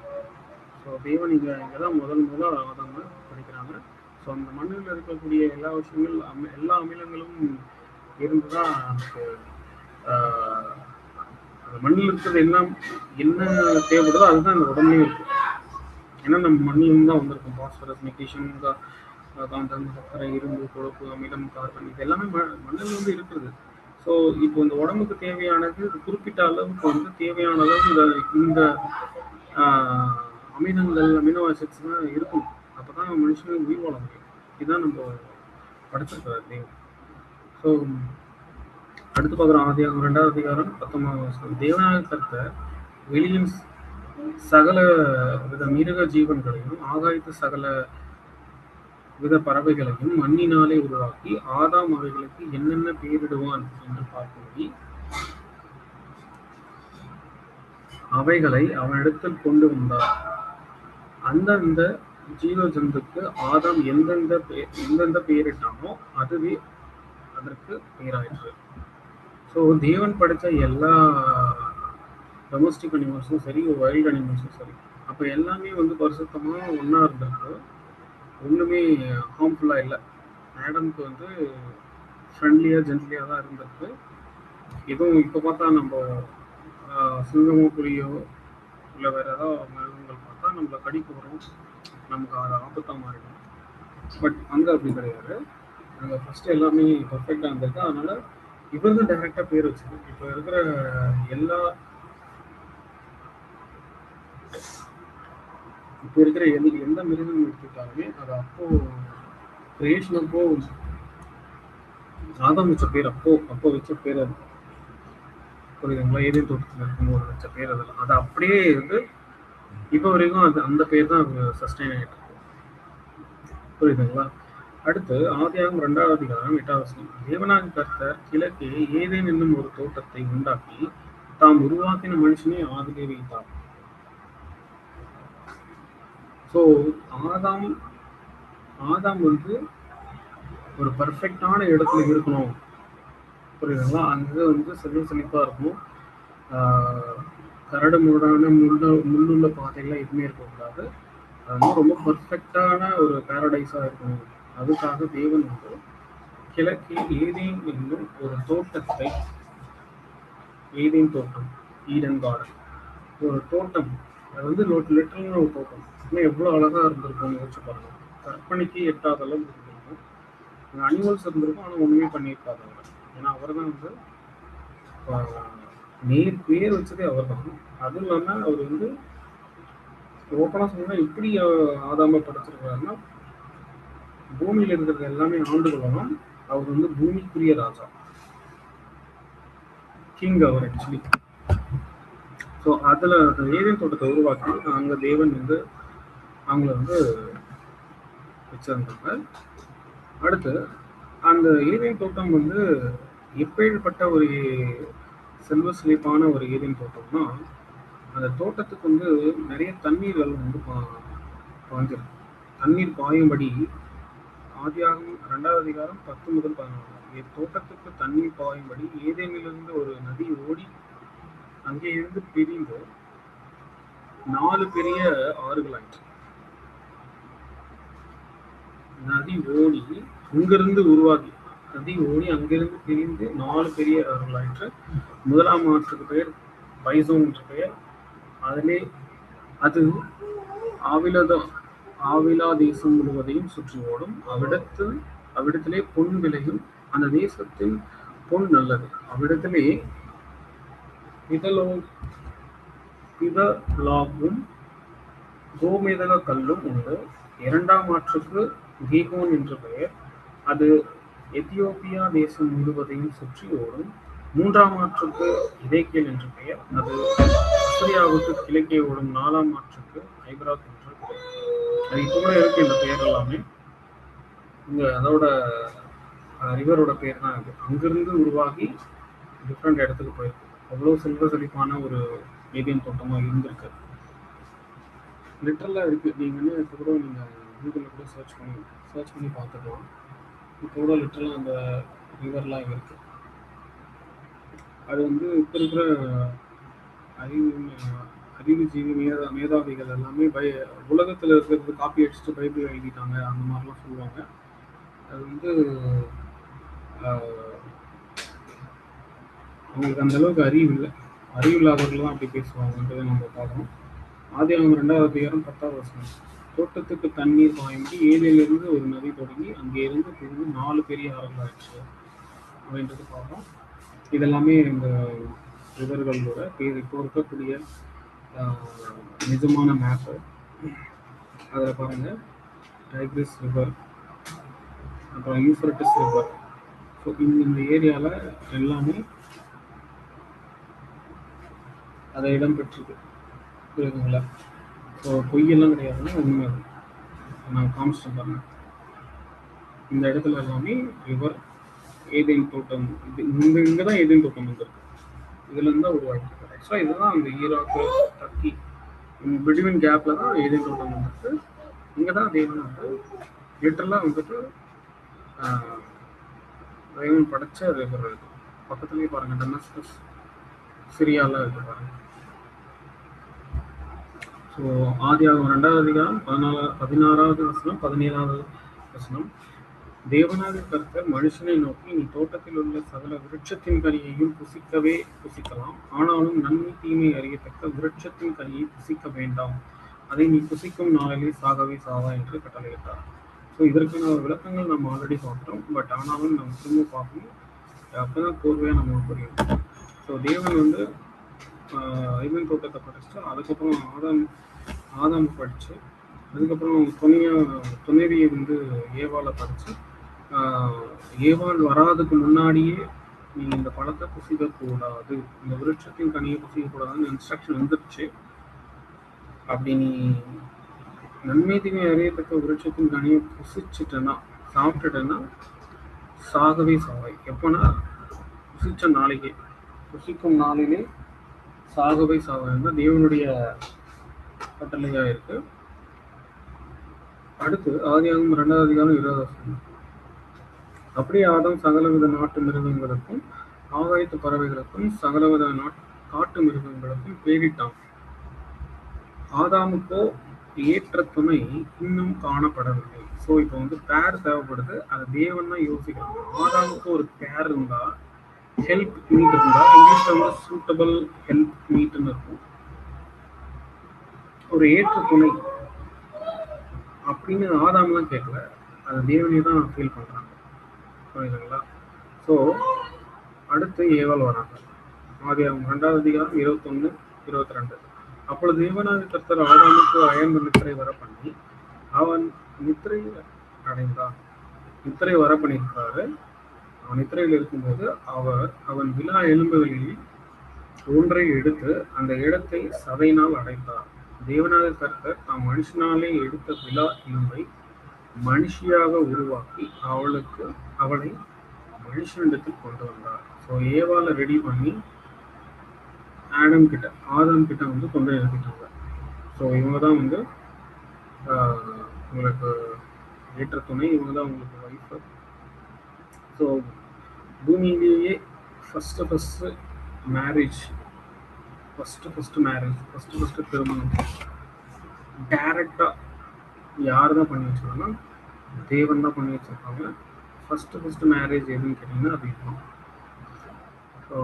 A: ஸோ தேவன் இங்கதான் முதல்ல ஆதாம படிக்கிறாங்க. ஸோ அந்த மண்ணில் இருக்கக்கூடிய எல்லா விஷயங்கள், எல்லா அமிலங்களும் இருந்துதான் நமக்கு அந்த மண்ணில் இருக்கிறது எல்லாம் என்ன தேவைப்படுதோ அதுதான் இந்த உடம்புலையும் இருக்கு. ஏன்னா நம்ம மண்ணிலிருந்து தான் வந்திருக்கும். பாஸ்பரஸ், மெக்னீசியம், காந்தம், சர்க்கரை, இரும்பு, கொழுப்பு, அமிலம், கார்பன், இது எல்லாமே மண்ணில் வந்து இருக்குது. ஸோ இப்போ இந்த உடம்புக்கு தேவையானது குறிப்பிட்ட அளவுக்கு வந்து தேவையான அளவு இந்த அமினங்கள், அமினோ ஆசிட்ஸ்லாம் இருக்கும். அப்போதான் மனுஷனுக்கு உயிர் வாழ முடியும். இதுதான் நம்ம படிச்சிருக்கிற தேவன். ஸோ அடுத்து பார்க்குறோம் ஆதியாகமம் 2வது அதிகாரம் 19வது வசனம், தேவனாகிய கர்த்தர் வெளியின் சகல வித மிருக ஜீவன்களையும் ஆகாயத்து சகல வித பறவைகளையும் மண்ணினாலே உருவாக்கி ஆதாம் அவைகளுக்கு என்னென்ன பெயரிடுவான் என்று பார்க்கும்படி அவைகளை அவனிடத்தில் கொண்டு வந்தார். அந்தந்த ஜீவ ஜந்துக்கு ஆதாம் எந்தெந்த பெயரிட்டானோ அதுவே அதற்கு பெயராயிற்று. ஸோ தேவன் படைத்த எல்லா டொமஸ்டிக் அனிமல்ஸும் சரி, வைல்டு அனிமல்ஸும் சரி, அப்போ எல்லாமே வந்து பரிசுத்தமாக ஒன்றா இருந்திருக்கு. ஒன்றுமே ஹார்ம்ஃபுல்லாக இல்லை. ஆடம்க்கு வந்து ஃப்ரெண்ட்லியாக ஜென்ட்லியாக தான் இருந்திருக்கு. எதுவும் இப்போ பார்த்தா நம்ம சிங்கமோ புலியோ இல்லை வேறு ஏதாவது மிருகங்கள் பார்த்தா நம்மளை கடிக்க வரும், நமக்கு அது ஆபத்தாக மாறிடும். பட் அங்கே அப்படி கிடையாது. அங்கே ஃபஸ்ட்டு எல்லாமே பர்ஃபெக்டாக இருந்திருக்கு. அதனால் இவர் தான் டைரெக்டாக பேர் வச்சுது. இப்போ இருக்கிற எந்த மிருகம் எடுத்துக்கிட்டாலுமே அது அப்போ கிரியேஷன் அப்போ ஆதாம் வச்ச பேர் அப்போ வச்ச பேர் அது. புரியுதுங்களா? ஏதேன் தோட்டத்தில் இருக்கும்போது வச்ச பேர் அதெல்லாம் அது அப்படியே வந்து இப்போ வரைக்கும் அது அந்த பேர் தான் சஸ்டெயின் ஆகிட்டு இருக்கு. புரியுதுங்களா? அடுத்து ஆதியாகமம் 2வது அதிகாரம் 8வது வசனம். தேவனாகிய கர்த்தர் கிழக்கே ஏதேன் என்னும் ஒரு தோட்டத்தை உண்டாக்கி தாம் உருவாக்கின மனுஷனை ஆதிலே வைத்தார். ஸோ ஆதாம் வந்து ஒரு பர்ஃபெக்டான இடத்துல இருக்கணும். புரியுதுங்களா? அங்கே வந்து செழிப்பாக இருக்கும். கரடு முரடான முள்ளுள்ள பாதைகள்லாம் எதுவுமே இருக்கக்கூடாது. அது வந்து ரொம்ப பர்ஃபெக்டான ஒரு பேரடைஸாக இருக்கணும். அதுக்காக தேவன் வந்து கிழக்கே ஏதேன் என்னும் ஒரு தோட்டத்தை, ஏதேன் தோட்டம், ஈடன் கார்டன், ஒரு தோட்டம், அது வந்து லிட்டரலான ஒரு தோட்டம். இன்னும் எவ்வளோ அழகாக இருந்திருக்கும்னு யோசிச்சு பாருங்க. கற்பனைக்கு எட்டாத அளவுக்கு இருந்திருக்கும். அனிமல்ஸ் இருந்திருக்கும், ஆனால் ஒன்றுமே பண்ணியிருக்காது அவர். ஏன்னா அவர் தான் வந்து பேர் வச்சதே அவர் தான். அதுவும் இல்லாமல் அவர் வந்து ஓப்பனாக சொன்னால் இப்படி ஆதாம படைச்சிருக்காருன்னா பூமியில் இருக்கிறது எல்லாமே ஆண்டு கொள்ளணும். அவர் வந்து பூமிக்குரிய ராஜா, கிங் அவர் ஆக்சுவலி. ஸோ அதில் ஏதேன் தோட்டத்தை உருவாக்கி அங்கே தேவன் வந்து அவங்கள வந்து வச்சிருந்தாங்க. அடுத்து அந்த ஏதேன் தோட்டம் வந்து எப்பேற்பட்ட ஒரு செல்வ செழிப்பான ஒரு ஏதேன் தோட்டம்னா, அந்த தோட்டத்துக்கு வந்து நிறைய தண்ணீர்கள் வந்து பாய்ஞ்சிருக்கு. தண்ணீர் பாயும்படி ஆதியாகமம் 2வது அதிகாரம் 10 முதல் 14. தோட்டத்துக்கு தண்ணீர் பாயும்படி ஏதேனிலிருந்து ஒரு நதி ஓடி அங்கே இருந்து பிரிந்து 4 பெரிய ஆறுகளாயிற்று. நதி ஓடி இங்கிருந்து உருவாகி நதி ஓடி அங்கிருந்து பிரிந்து 4 பெரிய ஆறுகளாயிற்று. முதலாம் ஆற்றுக்கு பெயர் பைசோன் என்ற பெயர். அதிலே அது ஆவிலா தேசம் முழுவதையும் சுற்றி ஓடும். அவ்விடத்திலே பொன் விளையும். அந்த தேசத்தின் பொன் நல்லது. அவ்விடத்திலே பிதலாகும் கோமேதக கல்லும் உண்டு. 2ஆம் ஆற்றுக்கு கீகோன் என்ற பெயர். அது எத்தியோப்பியா தேசம் முழுவதையும் சுற்றி ஓடும். 3ஆம் ஆற்றுக்கு இதேக்கேல் என்ற பெயர். அது அசரியாவுக்கு கிழக்கே ஓடும். 4ஆம் ஆற்றுக்கு ஐபராத் என்ற பெயர். அது இப்போ கூட இருக்கு இந்த பெயர் எல்லாமே. இங்க அதோட ரிவரோட பேர் தான் அது. அங்கிருந்து உருவாகி டிஃப்ரெண்ட் இடத்துக்கு போயிருக்கு. அவ்வளோ செல்வ செழிப்பான ஒரு ஏதேன் தோட்டமாக இருந்திருக்கு. லிட்டரலாக இருக்குது. நீங்கள் இப்போ கூட நீங்கள் கூகுளில் கூட சர்ச் பண்ணி பார்த்துக்கலாம். இப்போ கூட லிட்டரலாக அந்த ரிவர்லாம் இருக்குது. அது வந்து இப்போ இருக்கிற அறிவுஜீவி மேதாவிகள் எல்லாமே உலகத்தில் இருக்கிறது காப்பி அடிச்சுட்டு பைபிள் எழுதிட்டாங்க, அந்த மாதிரிலாம் சொல்லுவாங்க. அது வந்து அவங்களுக்கு அந்த அளவுக்கு அறிவு இல்லாதவர்கள் தான் அப்படி பேசுவாங்கன்றதை நம்ம பார்க்கணும். ஆதியாகமம் 2வது அதிகாரம் 10வது வசனம். தோட்டத்துக்கு தண்ணீர் பாயும்படி ஏதேனிலிருந்து ஒரு நதி தொடங்கி அங்கே இருந்து பிரிந்து 4 பெரிய ஆறுகளாயிற்று அப்படின்றது பார்ப்போம். இதெல்லாமே இந்த ரிவர்களோட பேர். இப்போ இருக்கக்கூடிய நிஜமான மேப்பு அதில் பாருங்கள். டைக்ரிஸ் ரிவர், அப்புறம் யூஃப்ரட்டிஸ் ரிவர். ஸோ இந்த ஏரியாவில் எல்லாமே அதை இடம்பெற்றிருக்கு. புரியுதுங்களா? ஸோ பொய்யெல்லாம் கிடையாதுன்னா உண்மை. நான் காமிச்சிட்டேன் பாருங்க. இந்த இடத்துல எல்லாமே ரிவர், ஏதேன் தோட்டம். இங்கே தான் ஏதேன் தோட்டம் வந்துருக்கு. இதுலேருந்து தான் உருவாகிட்டு ஸோ இதுதான் அந்த ஈராக்கு டர்க்கி பிட்வீன் கேப்பில் தான் ஏதேன் தோட்டம் வந்துட்டு. இங்கே தான் தேவன் வந்து லிட்டரலாக வந்துட்டு தேவன் படைச்ச ரிவர் இருக்கு. பக்கத்துலேயே பாருங்கள், டெமஸ்கஸ் சிரியாவில் இருக்கு பாருங்க. ஸோ ஆதியாகமம் 2வது அதிகாரம் 16வது வசனம் 17வது வசனம். தேவனாகிய கர்த்தர் மனுஷனை நோக்கி, நீ தோட்டத்தில் உள்ள சகல விருட்சத்தின் கனியையும் புசிக்கலாம், ஆனாலும் நன்மை தீமை அறியத்தக்க விருட்சத்தின் கனியை புசிக்க வேண்டாம், அதை நீ புசிக்கும் நாளிலே சாகவே சாவா என்று கட்டளையிட்டார். ஸோ இதற்கான விளக்கங்கள் நம்ம ஆல்ரெடி பார்க்குறோம். பட் ஆனாலும் நம்ம திரும்ப பார்க்கணும், அப்போதான் கோர்வையாக நம்ம புரியும். ஸோ தேவன் வந்து ஐவன் தோட்டத்தை படிச்சுட்டு அதுக்கப்புறம் ஆதாம் படித்து அதுக்கப்புறம் துணைவியை வந்து ஏவாளை படித்து ஏவாள் வராதுக்கு முன்னாடியே நீ இந்த பழத்தை புசிக்கக்கூடாது, இந்த விருட்சத்தின் கனியை புசிக்கக்கூடாதுன்னு இன்ஸ்ட்ரக்ஷன் வந்துருச்சு. அப்படி நீ நன்மை தீமை அறியத்தக்க விருட்சத்தின் கனியை புசிச்சுட்டேன்னா, சாப்பிட்டுட்டேன்னா சாகவே சாவாய். எப்போனா புசிக்கும் நாளிலே சாகவே சாவாய் தான் தேவனுடைய கட்டளையாக இருக்கு. அடுத்து ஆதியாகமம் 2வது அதிகாரம் 20வது வசனம். அப்படியே ஆதாம் சகலவித நாட்டு மிருகங்களுக்கும் ஆகாயத்து பறவைகளுக்கும் சகலவித காட்டு மிருகங்களுக்கும் பேரிட்டான். ஆதாமுக்கோ ஏற்ற துணை இன்னும் காணப்படவில்லை. ஸோ இப்போ வந்து பேர் தேவைப்படுது, அது தேவன் தான் யோசிக்கிறாங்க. ஆதாமுக்கு ஒரு பேர் இருந்தா, ஹெல்ப் மீட் இருந்தா, இங்கிலீஷ்ல வந்து சூட்டபிள் ஹெல்ப் மீட்னு இருக்கும். ஒரு ஏற்ற துணை அப்படின்னு ஆதாம்லாம் கேட்கல, அது தேவனே தான் ஃபீல் பண்றாங்க. புரியுதுங்களா? ஸோ அடுத்து ஏவாள் வராங்க. ஆதியாகமம் 2வது அதிகாரம் 21, 22. அப்பொழுது தேவனாகிய கர்த்தர் ஆதாமுக்கு அயர்ந்த நித்திரை வர பண்ணி அவன் நித்திரை அடைந்தான். நித்திரை வர பண்ணியிருக்காரு. அவன் நித்திரையில் இருக்கும்போது அவன் விலா எலும்புகளில் ஒன்றை எடுத்து அந்த இடத்தை சதையினால் அடைத்தார். தேவனாகிய கர்த்தர் தாம் மனுஷனாலே எடுத்த விலா எலும்பை மனுஷியாக உருவாக்கி அவளை மனுஷனிடத்தில் கொண்டு வந்தார். ஸோ ஏவாளை ரெடி பண்ணி ஆதாம் கிட்ட வந்து கொண்டு நிறுத்திட்டாங்க. ஸோ இவங்க தான் வந்து உங்களுக்கு ஏற்ற துணை, இவங்க தான் உங்களுக்கு ஒய்ஃபு. ஸோ பூமியிலேயே ஃபஸ்ட்டு மேரேஜ் திருமணம் டைரக்டாக யார் தான் பண்ணி வச்சிருக்காங்கன்னா தேவன் தான் பண்ணி வச்சிருக்காங்க. ஃபஸ்ட்டு மேரேஜ் எதுன்னு கேட்டிங்கன்னா அது இருக்கும். ஸோ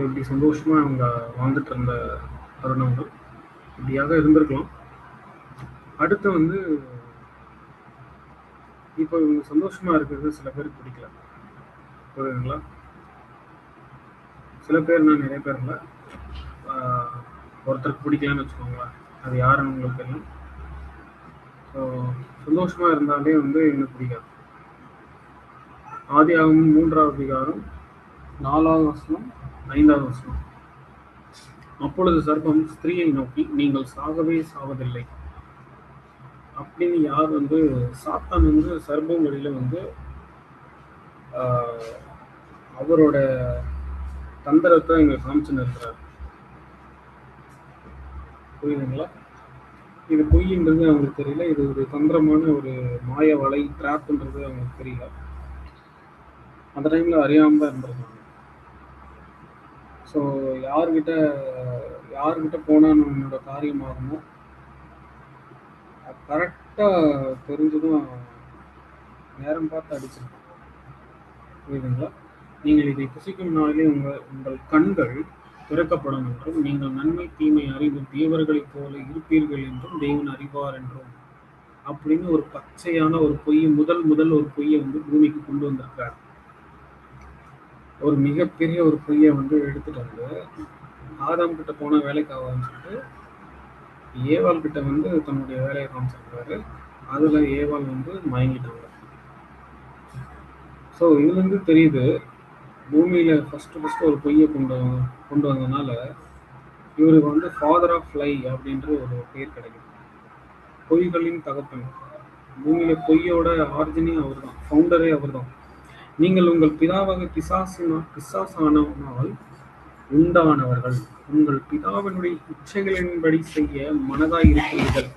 A: இப்படி சந்தோஷமாக அவங்க வாழ்ந்துட்டு இருந்த தருணங்கள் இப்படியாக இருந்திருக்கலாம். அடுத்து வந்து இப்போ இவங்க சந்தோஷமாக இருக்கிறது சில பேருக்கு பிடிக்கல. புரியுதுங்களா? சில பேர்னா நிறைய பேர் இல்லை, ஒருத்தருக்கு பிடிக்கலன்னு வச்சுக்கோங்களேன், அது யாருன்னு உங்களுக்கு தெரியும். ஸோ சந்தோஷமாக இருந்தாலே வந்து எனக்கு பிடிக்காது. ஆதியாகமம் 3வது அதிகாரம் 4வது வசனம் 5வது வசனம். அப்பொழுது சர்ப்பம் ஸ்திரீயை நோக்கி, நீங்கள் சாகவே சாவதில்லை அப்படின்னு யார் வந்து சாத்தான் வந்து சர்ப்பம் வழியில வந்து அவரோட தந்திரத்தை இங்க காமிச்சுன்னு இருக்கிறார். புரியுதுங்களா? இது பொய்ன்றது அவங்களுக்கு தெரியல, இது ஒரு தந்திரமான ஒரு மாய வலை ட்ராப்ன்றது அவங்களுக்கு தெரியல. அந்த டைம்ல அறியாம தான் இருந்திருக்காங்க. ஸோ யார்கிட்ட போனால் நம்மளோட காரியம் ஆகுமோ கரெக்டாக தெரிஞ்சதும் நேரம் பார்த்து அடிச்சிருக்கோம். புரியுதுங்களா? நீங்கள் இதை புசிக்கும் நாளிலே உங்கள் கண்கள் திறக்கப்படும் என்றும் நீங்கள் நன்மை தீமை அறிந்து தேவர்களைப் போல இருப்பீர்கள் என்றும் தேவன் அறிவார் என்றும் அப்படின்னு ஒரு பச்சையான ஒரு பொய்யை முதல் ஒரு பொய்யை வந்து பூமிக்கு கொண்டு வந்திருக்கார். ஒரு மிகப்பெரிய ஒரு பொய்யை வந்து எடுத்துட்டு வந்து ஆதாம் கிட்ட போன வேலைக்கு ஆகான்னு சொல்லிட்டு ஏவாள் கிட்ட வந்து தன்னுடைய வேலையை காமிச்சிருக்காரு. அதுல ஏவாள் வந்து மயங்கிட்டாங்க. ஸோ இதுல இருந்து தெரியுது, பூமியில ஃபர்ஸ்ட் ஒரு பொய்யை கொண்டு வந்ததுனால இவருக்கு வந்து ஃபாதர் ஆஃப் லை அப்படின்ற ஒரு பேர் கிடைக்குது. பொய்களின் தகப்பன். பூமியில பொய்யோட ஆரிஜினே அவர் தான், ஃபவுண்டரே அவர் தான். நீங்கள் உங்கள் பிதாவாக பிசாசானால் உண்டானவர்கள், உங்கள் பிதாவினுடைய இச்சைகளின்படி செய்ய மனதாய் இருக்கிறீர்கள்.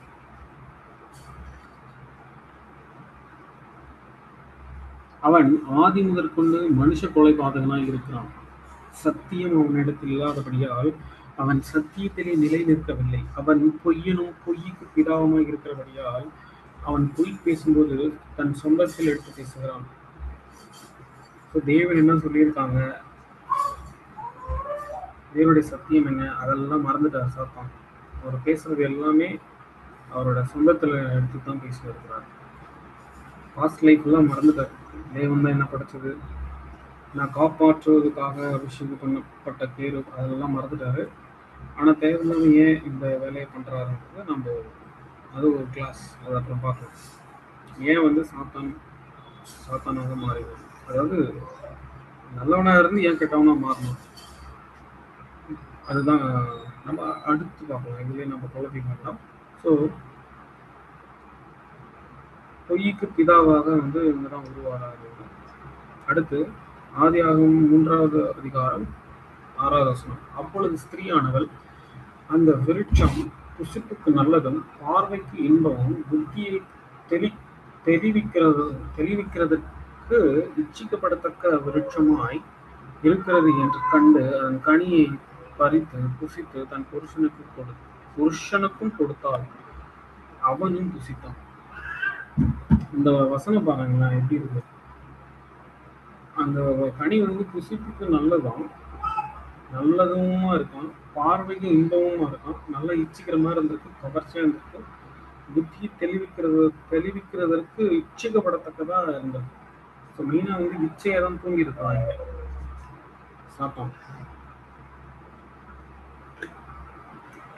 A: அவன் ஆதி முதற்கொண்டு மனுஷ கொலைபாதகனாய் இருக்கிறான். சத்தியம் அவனிடத்தில் இல்லாதபடியால் அவன் சத்தியத்திலே நிலை நிற்கவில்லை. அவன் பொய்யனும் பொய்யுக்கு பிதாவுமாய் இருக்கிறபடியால் அவன் பொய் பேசும்போது தன் சொந்தத்தில் எடுத்து பேசுகிறான். தேவன் என்ன சொல்லியிருக்காங்க, தேவனுடைய சத்தியம் என்ன, அதெல்லாம் மறந்துட்டார் சாத்தான். அவர் பேசுறது எல்லாமே அவரோட சொந்தத்துல எடுத்து தான் பேசி வருகிறார். பாஸ்ட் லைஃப் எல்லாம் மறந்துட்டார். தேவன் தான் என்ன படைச்சது, நான் காப்பாற்றுவதற்காக அபிஷேகம் பண்ணப்பட்ட பேரு, அதெல்லாம் மறந்துட்டாரு. ஆனா தேவையில்லாம ஏன் இந்த வேலையை பண்றாருன்றது நம்ம அது ஒரு கிளாஸ், அதை அப்புறம் பார்க்கலாம். ஏன் வந்து சாத்தானாக மாறிடும், அதாவது நல்லவனா இருந்து ஏன் கெட்டவனா மாறணும், அதுதான் நம்ம அடுத்து பார்க்கலாம். இதுலேயே நம்ம குழப்பி பண்ணலாம். ஸோ பொய்க்கு பிதாவாக வந்து இங்கதான் உருவாராரு. அடுத்து ஆதியாகமம் 3வது அதிகாரம் 6வது வசனம். அப்பொழுது ஸ்திரீயானவள் அந்த விருட்சம் புசிப்புக்கு நல்லதும் பார்வைக்கு இன்பமும் புத்தியை தெளிவிக்கிறதற்கு இச்சிக்கப்படத்தக்க விருட்சமாய் இருக்கிறது என்று கண்டு அதன் கனியை பறித்து புசித்து தன் புருஷனுக்கும் கொடுத்தாள், அவனும் புசித்தான். இந்த வசனம் பாருங்களேன் எப்படி இருக்கு. அந்த கனி வந்து புசிப்புக்கு நல்லதுமா இருக்கும், பார்வைக்கு இன்பமுமா இருக்கும், நல்லா இச்சிக்கிற மாதிரி இருந்திருக்கு, கவர்ச்சியா இருந்திருக்கு, புத்தியை தெளிவிக்கிறதற்கு இச்சிக்கப்படத்தக்கதா இருந்திருக்கு. ஸோ மெயினா வந்து இச்சையை தான் தூங்கி இருக்காங்க சாப்பான்.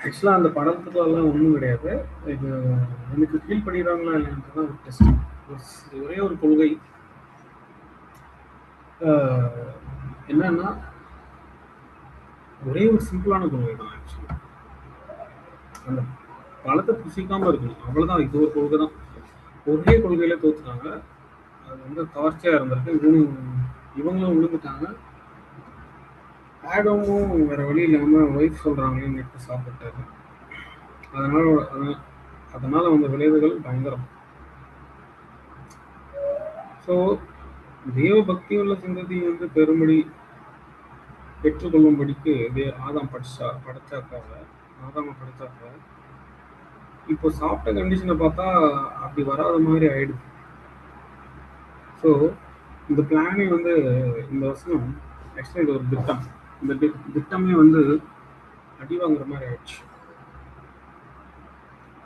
A: ஆக்சுவலா அந்த படத்துக்குள்ள எல்லாம் ஒன்றும் கிடையாது. இது எனக்கு ஃபீல் பண்ணிடுறாங்களா இல்லைன்றதான் ஒரு டெஸ்ட். ஒரே ஒரு கொள்கை என்னன்னா, ஒரே ஒரு சிம்பிளான கொள்கை தான். ஆக்சுவலி அந்த பழத்தை புசிக்காம இருக்கணும், அவ்வளவுதான். இது ஒரு கொள்கை தான். ஒரே கொள்கையில தோத்துட்டாங்க. அது வந்து கவர்ச்சியா இருந்திருக்கு. இவங்களும் விழுந்துட்டாங்க. ஆடமும் வேற வழி இல்லாம ஒய்ஃப் சொல்றாங்களேன்னு எடுத்து சாப்பிட்டாரு. அதனால வந்த விளைவுகள் பயங்கரம். ஸோ தேவ பக்தி உள்ள சந்ததி வந்து பெரும்படி பெற்றுக்கொள்ளும்படிக்கு ஆதாம படைச்சாக்க இப்போ சாப்பிட்ட கண்டிஷனை பார்த்தா அப்படி வராத மாதிரி ஆயிடுது. ஸோ இந்த பிளானே வந்து இந்த வசனம் ஆக்சுவலி இது ஒரு திட்டம். இந்த திட்டமே வந்து அடி வாங்குற மாதிரி ஆயிடுச்சு.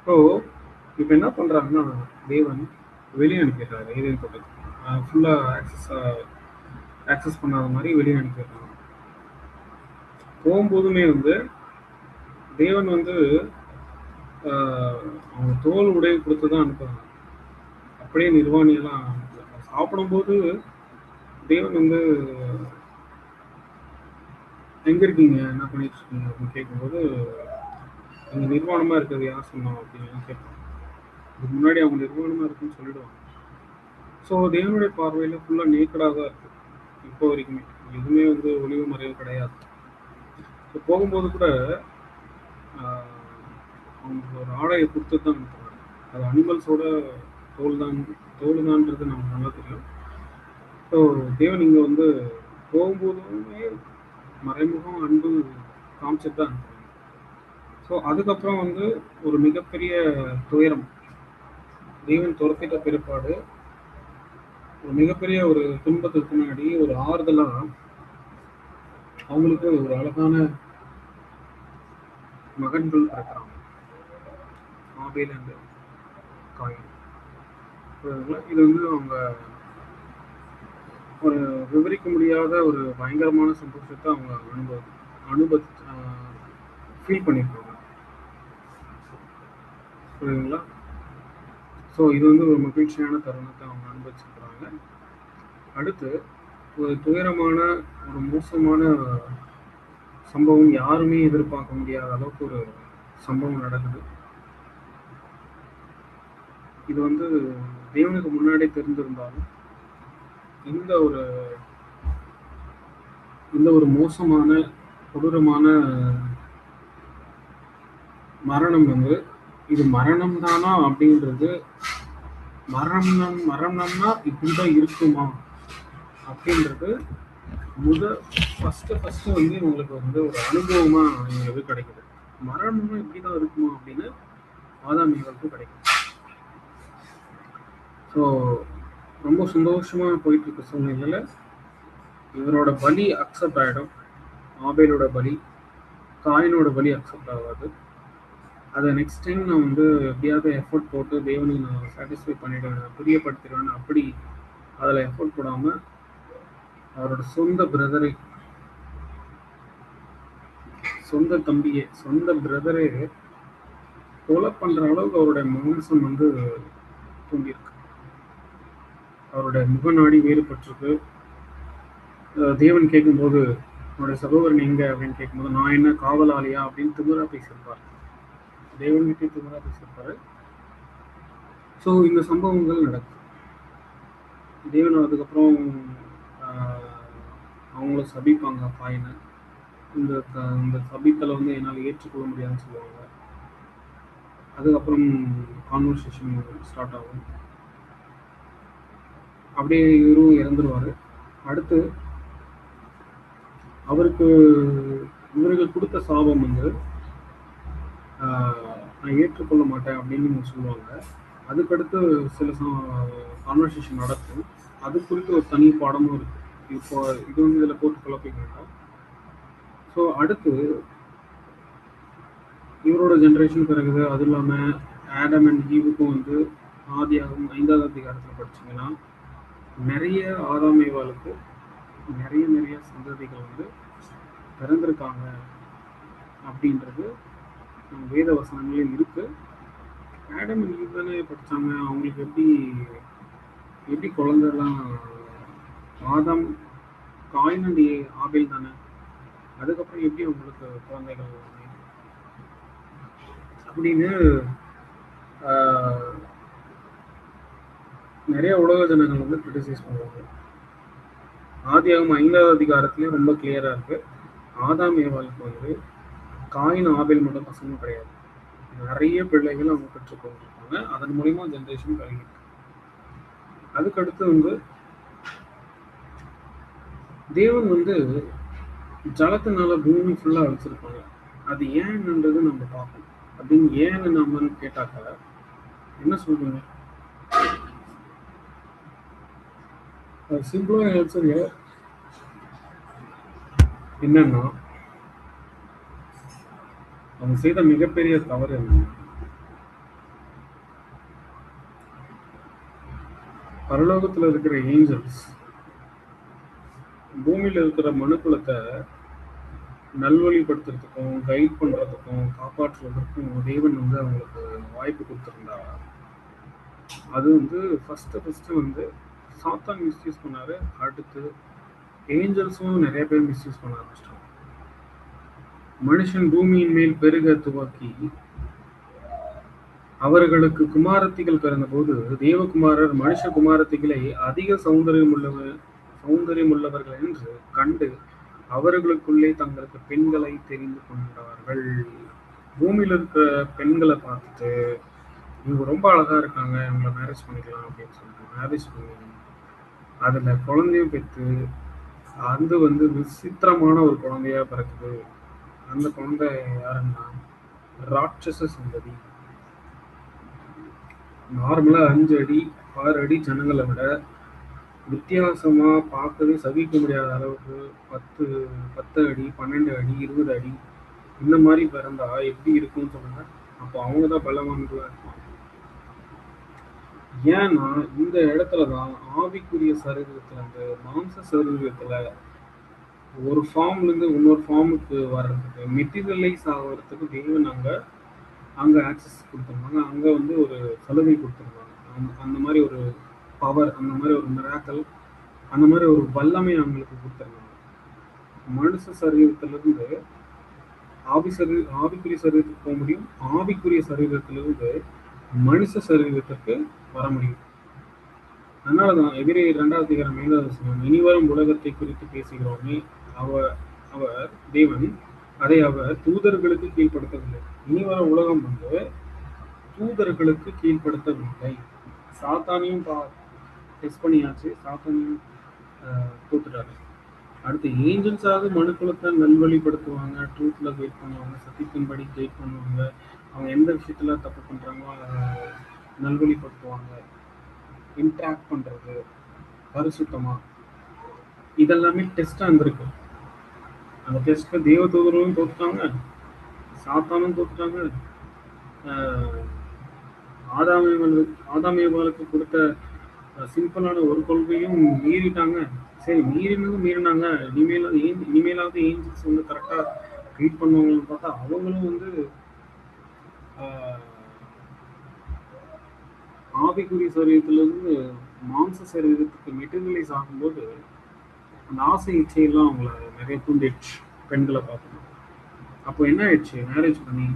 A: ஸோ இப்போ என்ன பண்றாங்கன்னா, தேவன் வெளியே அனுப்பிடுறாரு. ஏதேன் தோட்டத்துக்கு ஃபுல்லா ஆக்சஸ் பண்ணாத மாதிரி வெளியே அனுப்பிடுறாங்க. போகும்போதுமே வந்து தேவன் வந்து அவங்க தோல் உடைய கொடுத்து தான் அனுப்புறாங்க. அப்படியே நிர்வாணியெல்லாம் சாப்பிடும்போது தேவன் வந்து எங்க இருக்கீங்க, என்ன பண்ணிட்டு இருக்கீங்க அப்படின்னு கேட்கும்போது, அங்க நிர்வாணமா இருக்கிறது யார் சொன்னோம் அப்படின்னு கேட்பாங்க. இதுக்கு முன்னாடி அவங்க நிர்வாணமா இருக்குன்னு சொல்லிடுவாங்க. ஸோ தேவனுடைய பார்வையில ஃபுல்லா நேக்கடாக தான் இருக்கு இப்போ வரைக்குமே. எதுவுமே வந்து ஒளிவு மறைவு கிடையாது. ஸோ போகும்போது கூட அவங்களுக்கு ஒரு ஆடையை கொடுத்து தான் அனுப்புறாங்க. அது அனிமல்ஸோட தோல்தான்றது நமக்கு நல்லா தெரியும். ஸோ தேவன் இங்கே வந்து போகும்போதுமே மறைமுகம் அன்பு காமிச்சிட்டு தான் அனுப்புறாங்க. ஸோ அதுக்கப்புறம் வந்து ஒரு மிகப்பெரிய துயரம், தேவன் துரத்திட்ட பிற்பாடு ஒரு மிகப்பெரிய ஒரு துன்பத்துக்கு முன்னாடி ஒரு ஆறுதலா அவங்களுக்கு ஒரு அழகான மகன்கள் பிறக்கிறாங்க, ஆபேல் அண்ட் காயின். இது வந்து அவங்க ஒரு விவரிக்க முடியாத ஒரு பயங்கரமான சந்தோஷத்தை அவங்க ஃபீல் பண்ணியிருக்காங்க. புரியுதுங்களா? ஸோ இது வந்து ஒரு மகிழ்ச்சியான தருணத்தை அவங்க அனுபவிச்சிருக்கிறாங்க. அடுத்து ஒரு துயரமான ஒரு மோசமான சம்பவம், யாருமே எதிர்பார்க்க முடியாத அளவுக்கு ஒரு சம்பவம் நடக்குது. இது வந்து தேவனுக்கு முன்னாடி தெரிந்திருந்தாலும் இந்த ஒரு இந்த ஒரு மோசமான கொடூரமான மரணம் வந்து இது மரணம் தானா அப்படின்றது மரணம்னா இப்படிதான் இருக்குமா அப்படின்றது ஃபர்ஸ்ட் வந்து உங்களுக்கு வந்து ஒரு அனுபவமா உங்களுக்கு கிடைக்குது. மரணம்னா இப்படிதான் இருக்குமா அப்படின்னு ஆதாம் ஏவாளுக்கு கிடைக்கும். ஸோ ரொம்ப சந்தோஷமா போயிட்டு இருக்க சூழ்நிலையில இவரோட பலி அக்செப்ட் ஆகிடும். ஆபேலோட பலி, காயினோட பலி அக்செப்ட் ஆகாது. அதை நெக்ஸ்ட் டைம் நான் வந்து எப்படியாவது எஃபோர்ட் போட்டு தேவனை நான் சாட்டிஸ்ஃபை பண்ணிடுவேன், பிரியப்படுத்திடுவேன், அப்படி அதில் எஃபோர்ட் போடாமல் அவரோட சொந்த பிரதரை, சொந்த தம்பியை, சொந்த பிரதரை கொலை பண்ணுற அளவுக்கு அவருடைய மாம்சம் வந்து தூண்டியிருக்கு. அவருடைய முகநாடி வேறுபட்டிருக்கு. தேவன் கேட்கும்போது என்னுடைய சகோதரன் எங்க அப்படின்னு கேட்கும்போது நான் என்ன காவலாளியா அப்படின்னு திமிரா பேசியிருப்பார். தேவன் கிட்டே திமிரா பேசியிருப்பாரு. ஸோ இந்த சம்பவங்கள் நடக்கும். தேவன் அதுக்கப்புறம் அவங்கள சபிப்பாங்க காயினை. இந்த சபித்தலை வந்து என்னால் ஏற்றுக்கொள்ள முடியாதுன்னு சொல்லுவாங்க. அதுக்கப்புறம் கான்வர்சேஷன் ஸ்டார்ட் ஆகும். அப்படியே இவரும் இறந்துருவார். அடுத்து அவருக்கு இவர்கள் கொடுத்த சாபம் வந்து நான் ஏற்றுக்கொள்ள மாட்டேன் அப்படின்னு சொல்லுவாங்க. அதுக்கடுத்து சில கான்வர்சேஷன் நடக்கும். அது குறித்து ஒரு தனி பாடமும் இருக்கு. இப்போ இது வந்து இதில் போட்டு குழப்பிக்க வேண்டாம். ஸோ அடுத்து இவரோட ஜென்ரேஷன் பிறகுது. அது இல்லாமல் ஆடம் அண்ட் ஈவுக்கும் வந்து ஆதியாகவும் 5வது அதிகாரத்தில் படிச்சிங்கன்னா நிறைய ஆதாம் ஏவாளுக்கு நிறைய சந்ததிகள் வந்து பிறந்திருக்காங்க அப்படின்றது நம்ம வேத வசனங்களே இருக்கு. ஆடம் அண்ட் ஈவ் தானே படித்தாங்க, அவங்களுக்கு எப்படி குழந்தைலாம்? ஆதாம், காயின் அண்ட் ஆபேல் தானே, அதுக்கப்புறம் எப்படி அவங்களுக்கு குழந்தைகள் அப்படின்னு நிறைய உலக ஜனங்கள் வந்து கிரிட்டிசைஸ் பண்ணுவாங்க. ஆதியாகமம் 5வது அதிகாரத்துலேயும் ரொம்ப கிளியராக இருக்கு. ஆதாம் ஏவாளுக்கு வந்து காயின் ஆபேல் மட்டும் பசங்க கிடையாது, நிறைய பிள்ளைகள் அவங்க பெற்றுக்கொண்டிருக்காங்க. அதன் மூலியமா ஜென்ரேஷன் கழியிருக்கு. அதுக்கடுத்து வந்து தேவன் வந்து ஜலத்தினால பூமி ஃபுல்லாக அழிச்சிருப்பாங்க. அது ஏன்ன்றது நம்ம பார்க்கணும். அப்படின்னு ஏன்னு நம்ம கேட்டாக்க என்ன சொல்றீங்க? சிம்பிளா ஆன்சர் என்னன்னா, அவங்க செய்த மிகப்பெரிய தவறு என்ன? பரலோகத்தில் இருக்கிற ஏஞ்சல்ஸ் பூமியில் இருக்கிற மனுக்குலத்தை நல்வழிப்படுத்துறதுக்கும் கைட் பண்றதுக்கும் காப்பாற்றுவதற்கும் தேவன் வந்து அவங்களுக்கு வாய்ப்பு கொடுத்துருந்தா, அது வந்து ஃபர்ஸ்ட் வந்து சாத்தான் மிஸ்யூஸ் பண்ணாரு. அடுத்து ஏஞ்சல்ஸும் நிறைய பேர் மிஸ்யூஸ் பண்ண ஆரம்பிச்சிட்டாங்க. மனுஷன் பூமியின் மேல் பெருக துவக்கி அவர்களுக்கு குமாரத்திகள் பிறந்தபோது தேவகுமாரர் மனுஷ குமாரத்திகளை அதிக சௌந்தரியம் உள்ளவர்கள் என்று கண்டு அவர்களுக்குள்ளே தங்களுக்கு பெண்களை தெரிந்து கொண்டார்கள். பூமியில இருக்கிற பெண்களை பார்த்துட்டு இவங்க ரொம்ப அழகா இருக்காங்க, இவங்களை மேரேஜ் பண்ணிக்கலாம் அப்படின்னு சொல்லிட்டு மேரேஜ் பண்ணி அதுல குழந்தையும் பெற்று அது வந்து விசித்திரமான ஒரு குழந்தையா பிறக்குது. அந்த குழந்தை யாருன்னா ராட்சச சந்ததி. நார்மலா 5 அடி 6 அடி ஜனங்களை விட வித்தியாசமா பார்க்கவே சகிக்க முடியாத அளவுக்கு 10 அடி 12 அடி 20 அடி இந்த மாதிரி பிறந்தா எப்படி இருக்கும்னு சொல்லுங்க. அப்போ அவங்க தான் பலவான்களா இருப்பாங்க. ஏன்னா இந்த இடத்துலதான் ஆவிக்குரிய சரீரத்துல இருந்து மாம்ச சரீரத்துல ஒரு ஃபார்ம்ல இருந்து இன்னொரு ஃபார்முக்கு வர்றதுக்கு மெட்டீரியலைஸ் ஆகிறதுக்கு தேவன் அங்க ஆக்சஸ் கொடுத்துருந்தாங்க. அங்க வந்து ஒரு சலுகை கொடுத்துருந்தாங்க. அந்த மாதிரி ஒரு பவர், அந்த மாதிரி ஒரு மிராக்கல், அந்த மாதிரி ஒரு வல்லமை அவங்களுக்கு கொடுத்துருந்தாங்க. மனுஷ சரீரத்திலிருந்து ஆவிக்குரிய சரீரத்துக்கு போக முடியும், ஆவிக்குரிய சரீரத்திலிருந்து மனுஷ சரீரத்துக்கு வர முடியும். அதனாலதான் எபிரேயர் 2வது அதிகாரம் 5வது வசனம், இனிவரும் உலகத்தை குறித்து பேசுகிறோமே, அவர் அவர் தேவன் அதை அவர் தூதர்களுக்கு கீழ்ப்படுத்தவில்லை. இனிவரும் உலகம் வந்து தூதர்களுக்கு கீழ்ப்படுத்தவில்லை. சாத்தானையும் டெஸ்ட் பண்ணியாச்சு, சாத்தானையும் தோத்துட்டாரு. அடுத்து ஏஞ்சல்ஸாக மனுக்குலத்தை நல்வழிப்படுத்துவாங்க, ட்ரூத்ல கைட் பண்ணுவாங்க, சத்தியத்தின்படி கைட் பண்ணுவாங்க, அவங்க எந்த விஷயத்துல தப்பு பண்றாங்களோ அதை நல்வழிப்படுத்துவாங்க, இன்ட்ராக்ட் பண்றது பரிசுத்தமா, இதெல்லாமே டெஸ்டா இருந்திருக்கு. அந்த டெஸ்ட்ல தேவ தூதரும் தோத்துட்டாங்க, சாத்தானும் தோத்துட்டாங்க, ஆதாமியர்களுக்கு கொடுத்த சிம்பிளான ஒரு கொள்கையும் மீறிட்டாங்க. சரி, மீறினாங்க, இனிமேலாவது ஏஞ்சல்ஸ் வந்து கரெக்டா கைட் பண்ணுவாங்கன்னு பார்த்தா அவங்களும் வந்து ஆவிக்குரிய சரீரத்திலிருந்து மாம்ச சரீரத்துக்கு மெட்டீரியலைஸ் ஆகும்போது அந்த ஆசை இச்சையெல்லாம் அவங்கள நிறைய தூண்டிடுச்சு. பெண்களை பார்க்கணும். அப்போ என்ன ஆயிடுச்சு, மேரேஜ் பண்ணி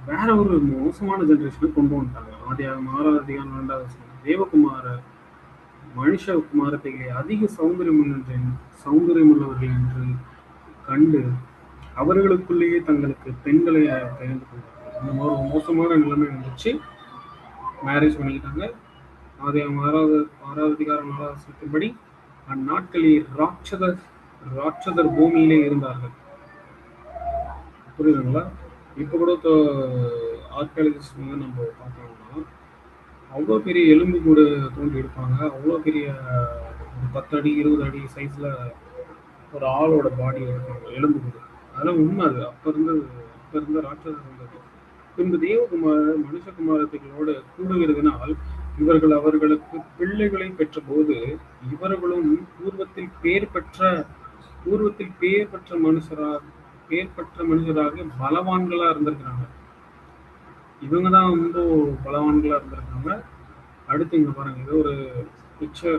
A: வேற ஒரு மோசமான ஜெனரேஷனை கொண்டு வந்துட்டாங்க. ஆதியாகமம் 6வது அதிகாரம் 2வது வசனம், தேவகுமார மனுஷகுமாரத்தை அதிக சௌந்தரியமுள்ளவர்கள் என்று கண்டு அவர்களுக்குள்ளேயே தங்களுக்கு பெண்களை தெரிந்து கொண்டார்கள். இந்த மாதிரி ஒரு மோசமான நிலைமை வந்துச்சு. மேரேஜ் பண்ணிக்கிட்டாங்க. ஆதியாகமம் 6வது அதிகாரம் 4வது வசனத்தின்படி அந்நாட்களில் ராட்சதர் பூமியிலே இருந்தார்கள். புரியுதுங்களா? இப்போ கூட ஆர்கியாலஜிஸ்ட் வந்து நம்ம பார்த்தோம்னா அவ்வளோ பெரிய எலும்பு கூட தோண்டி எடுப்பாங்க. அவ்வளோ பெரிய ஒரு 10 அடி 20 அடி சைஸில் ஒரு ஆளோட பாடி எடுப்பாங்க, எலும்பு கூட. அதெல்லாம் உண்மை. அது அப்போ இருந்த ராட்சதர் இருந்தது. பின்பு தேவகுமார மனுஷகுமாரத்திகளோடு கூடுகிறதுனால் இவர்கள் அவர்களுக்கு பிள்ளைகளை பெற்ற போது இவர்களும் பூர்வத்தில் பேர் பெற்ற மனுஷராக பலவான்களா இருந்திருக்கிறாங்க. இவங்க தான் ரொம்ப பலவான்களா இருந்திருக்காங்க. அடுத்து இங்க பாருங்க, இது ஒரு பிக்சர்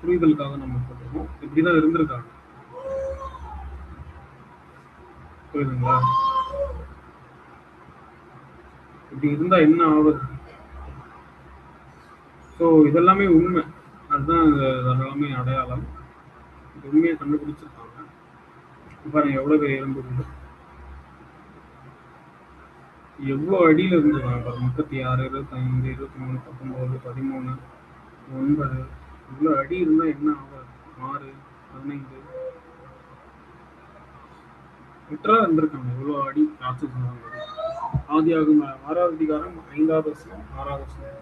A: புரிதலுக்காக நம்ம போட்டுருக்கோம். இப்படிதான் இருந்திருக்காங்க. புரியுதுங்களா? இப்படி இருந்தா என்ன ஆகுது? ஸோ இதெல்லாமே உண்மை. அதுதான் அதெல்லாமே அடையாளம். உண்மையை கண்டுபிடிச்சிருக்காங்க. பாருங்க எவ்வளவு பெரிய எலும்பு உண்டு, எவ்வளோ அடியில் இருந்துருக்காங்க. 36, 25, 23, 19, 13, 9 இவ்வளோ அடி இருந்தால் என்ன ஆகும்? 6, 15 மீட்டரா இருந்திருக்காங்க. இவ்வளோ அடி ராட்சசம். ஆதியாகமம் 6வது அதிகாரம் 5வது வசனம் 6வது வசனம்,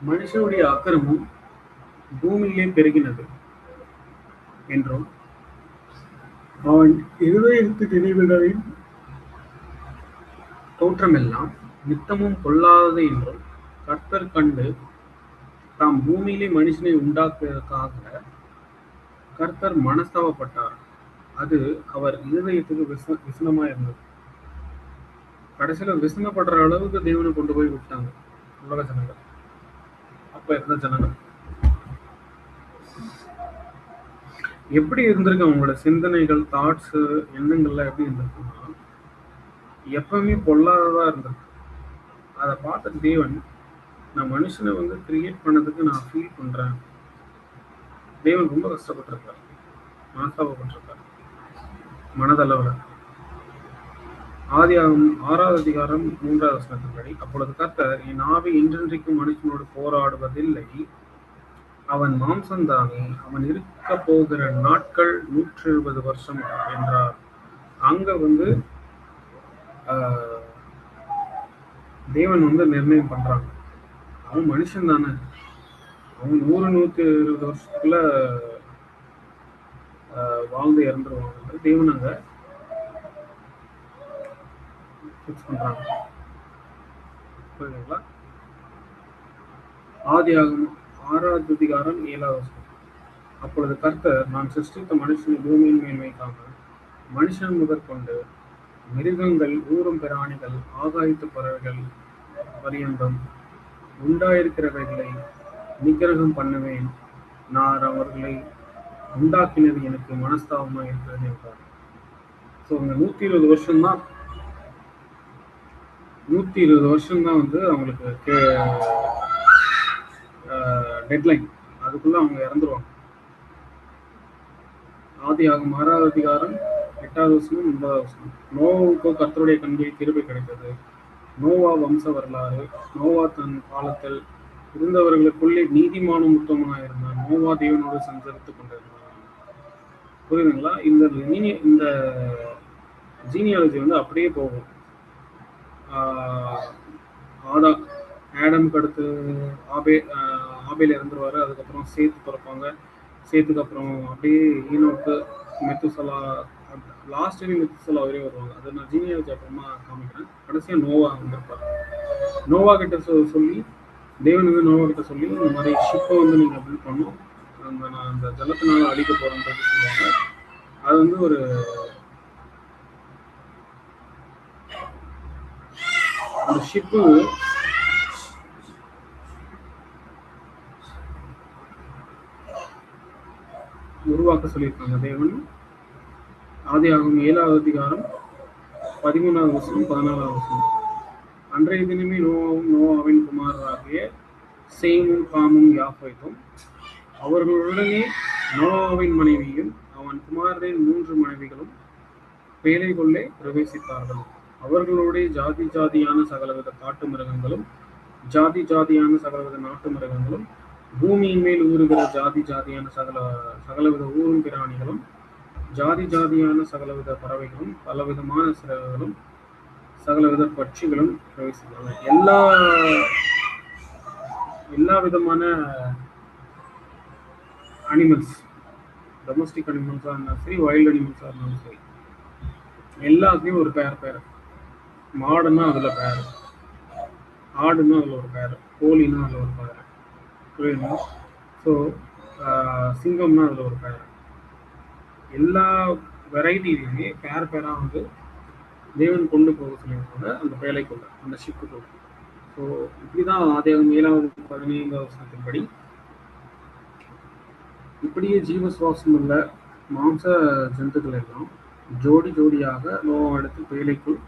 A: மனுஷனுடைய அக்கிரமம் பூமியிலே பெருகினது என்றும் அவன் இருதயத்து நினைவுகளின் தோற்றமெல்லாம் நித்தமும் பொல்லாதது என்றும் கர்த்தர் கண்டு தாம் பூமியிலே மனுஷனை உண்டாக்குவதற்காக கர்த்தர் மனஸ்தாபப்பட்டார். அது அவர் இருதயத்துக்கு விசனமா இருந்தது. கடைசியில விசனப்படுற அளவுக்கு தேவனை கொண்டு போய் விட்டாங்க உலக ஜனங்கள், அப்ப இருந்த ஜனங்கள். எப்படி இருந்திருக்கு அவங்களோட சிந்தனைகள், தாட்ஸ், எண்ணங்கள்லாம் எப்படி இருந்திருக்குன்னா எப்பவுமே பொல்லாததா இருந்திருக்கு. அதை பார்த்த தேவன், நான் மனுஷனை வந்து கிரியேட் பண்ணதுக்கு நான் ஃபீல் பண்றேன். தேவன் ரொம்ப கஷ்டப்பட்டிருக்காரு, மனஸ்தாபப்பட்டிருக்காரு மனதளவுல. ஆதியாகமம் 6வது அதிகாரம் 3வது வசனத்தின்படி, அப்பொழுது கர்த்தர், என் ஆவி இன்றென்றைக்கும் மனுஷனோடு போராடுவதில்லை, அவன் மாம்சந்தானே, அவன் இருக்க போகிற நாட்கள் 120 வருஷம் என்றார். அங்க வந்து தேவன் வந்து நிர்ணயம் பண்றாங்க, அவன் மனுஷன் தானே, அவன் 100-120 வருஷத்துக்குள்ள வாழ்ந்து இறந்துருவாங்க. தேவன் அங்க ஃபிக்ஸ் பண்றாங்க. புரியுதுங்களா? ஆதியாகமம் 6வது அதிகாரம் 7வது வசனம், அப்பொழுது கர்த்தர், நான் சிருஷ்டித்த மனுஷனை பூமியின் மேல் வைக்காமல் மனுஷன் முதற்கொண்டு மிருகங்கள், ஊரும் பிராணிகள், ஆகாயத்து பறவைகள் பரியந்தம் உண்டாயிருக்கிறவைகளை நிக்கிரகம் பண்ணுவேன். நான் அவர்களை உண்டாக்கினது எனக்கு மனஸ்தாபமா இருக்கிறது என்றார். ஸோ இந்த 120 வருஷம்தான் 120 வருஷம் தான் வந்து அவங்களுக்கு டெட்லைன். அதுக்குள்ள அவங்க இறந்துருவாங்க. ஆதியாகமம் 6வது அதிகாரம் 8வது வசனம் 9வது வசனம். நோவாவுக்கோ கர்த்தருடைய கண்களில் கிருபை கிடைத்தது. நோவா வம்ச வரலாறு. நோவா தன் காலத்தில் இருந்தவர்களுக்குள்ளே நீதிமானும் உத்தமனாக இருந்தான். நோவா தேவனோடு சஞ்சரித்துக் கொண்டிருந்தான். புரியுதுங்களா? இந்த ஜீனியாலஜி வந்து அப்படியே போகும். ஆடம்க்கு அடுத்து ஆபேல் இறந்துருவாரு. அதுக்கப்புறம் சேத்து பிறப்பாங்க. சேத்துக்கு அப்புறம் அப்படியே Enoch, Methuselah, last time Methuselah வரையும் வருவாங்க. அதை நான் ஜீனியாலஜி அப்புறமா காமிக்கிறேன். கடைசியாக நோவா வந்திருப்பாரு. நோவா கிட்ட சொல்லி தேவன் வந்து நோவா கிட்ட சொல்லி இந்த மாதிரி ஷிப்பை வந்து நீங்கள் பில்ட் பண்ணணும், நான் அந்த ஜலத்தினால அழிக்க போகிறேன்றது சொல்லுவாங்க. அது வந்து ஒரு அந்த ஷிப்பு உருவாக்க சொல்லியிருக்காங்க தேவன். ஆதியாகமம் 7வது அதிகாரம் 13வது வசனம் 14வது வசனம். அன்றைய தினமே நோவாவும் நோவாவின் குமாரராகிய சேமும் காமும் யாப்பேத்தும் அவர்களுடனே நோவாவின் மனைவியும் அவன் குமாரரின் 3 மனைவிகளும் பேழைக்குள்ளே பிரவேசித்தார்கள். அவர்களுடைய ஜாதி ஜாதியான சகலவித காட்டு மிருகங்களும் ஜாதி ஜாதியான சகலவித நாட்டு மிருகங்களும் பூமியின் மேல் ஊறுகிற ஜாதி ஜாதியான சகலவித ஊரும் பிராணிகளும் ஜாதி ஜாதியான சகலவித பறவைகளும் பலவிதமான சிறகுகளும் சகலவித பட்சிகளும் பிரவேசித்தாங்க. எல்லா விதமான அனிமல்ஸ், டொமஸ்டிக் அனிமல்ஸாக இருந்தாலும் சரி, வைல்டு அனிமல்ஸாக இருந்தாலும் சரி, எல்லாத்துலேயும் ஒரு பேர். மாடுன்னா அதில் பேர், ஆடுன்னா அதில் ஒரு பேர், கோழின்னா அதில் ஒரு பேர், புரியுதுங்களா? ஸோ சிங்கம்னா அதில் ஒரு பேர். எல்லா வெரைட்டிலையுமே பேராக வந்து தேவன் கொண்டு போக சொல்லியிருக்காங்க அந்த பேழைக்குள்ள, அந்த ஷிப்புக்குள்ள. ஸோ இப்படிதான் ஆதியாகமம் 7வது 15வது வசனத்தின்படி இப்படியே ஜீவ சுவாசம் உள்ள மாம்ச ஜந்துக்கள் எல்லாம் ஜோடி ஜோடியாக நோவாவிடத்தில் பேழைக்குள்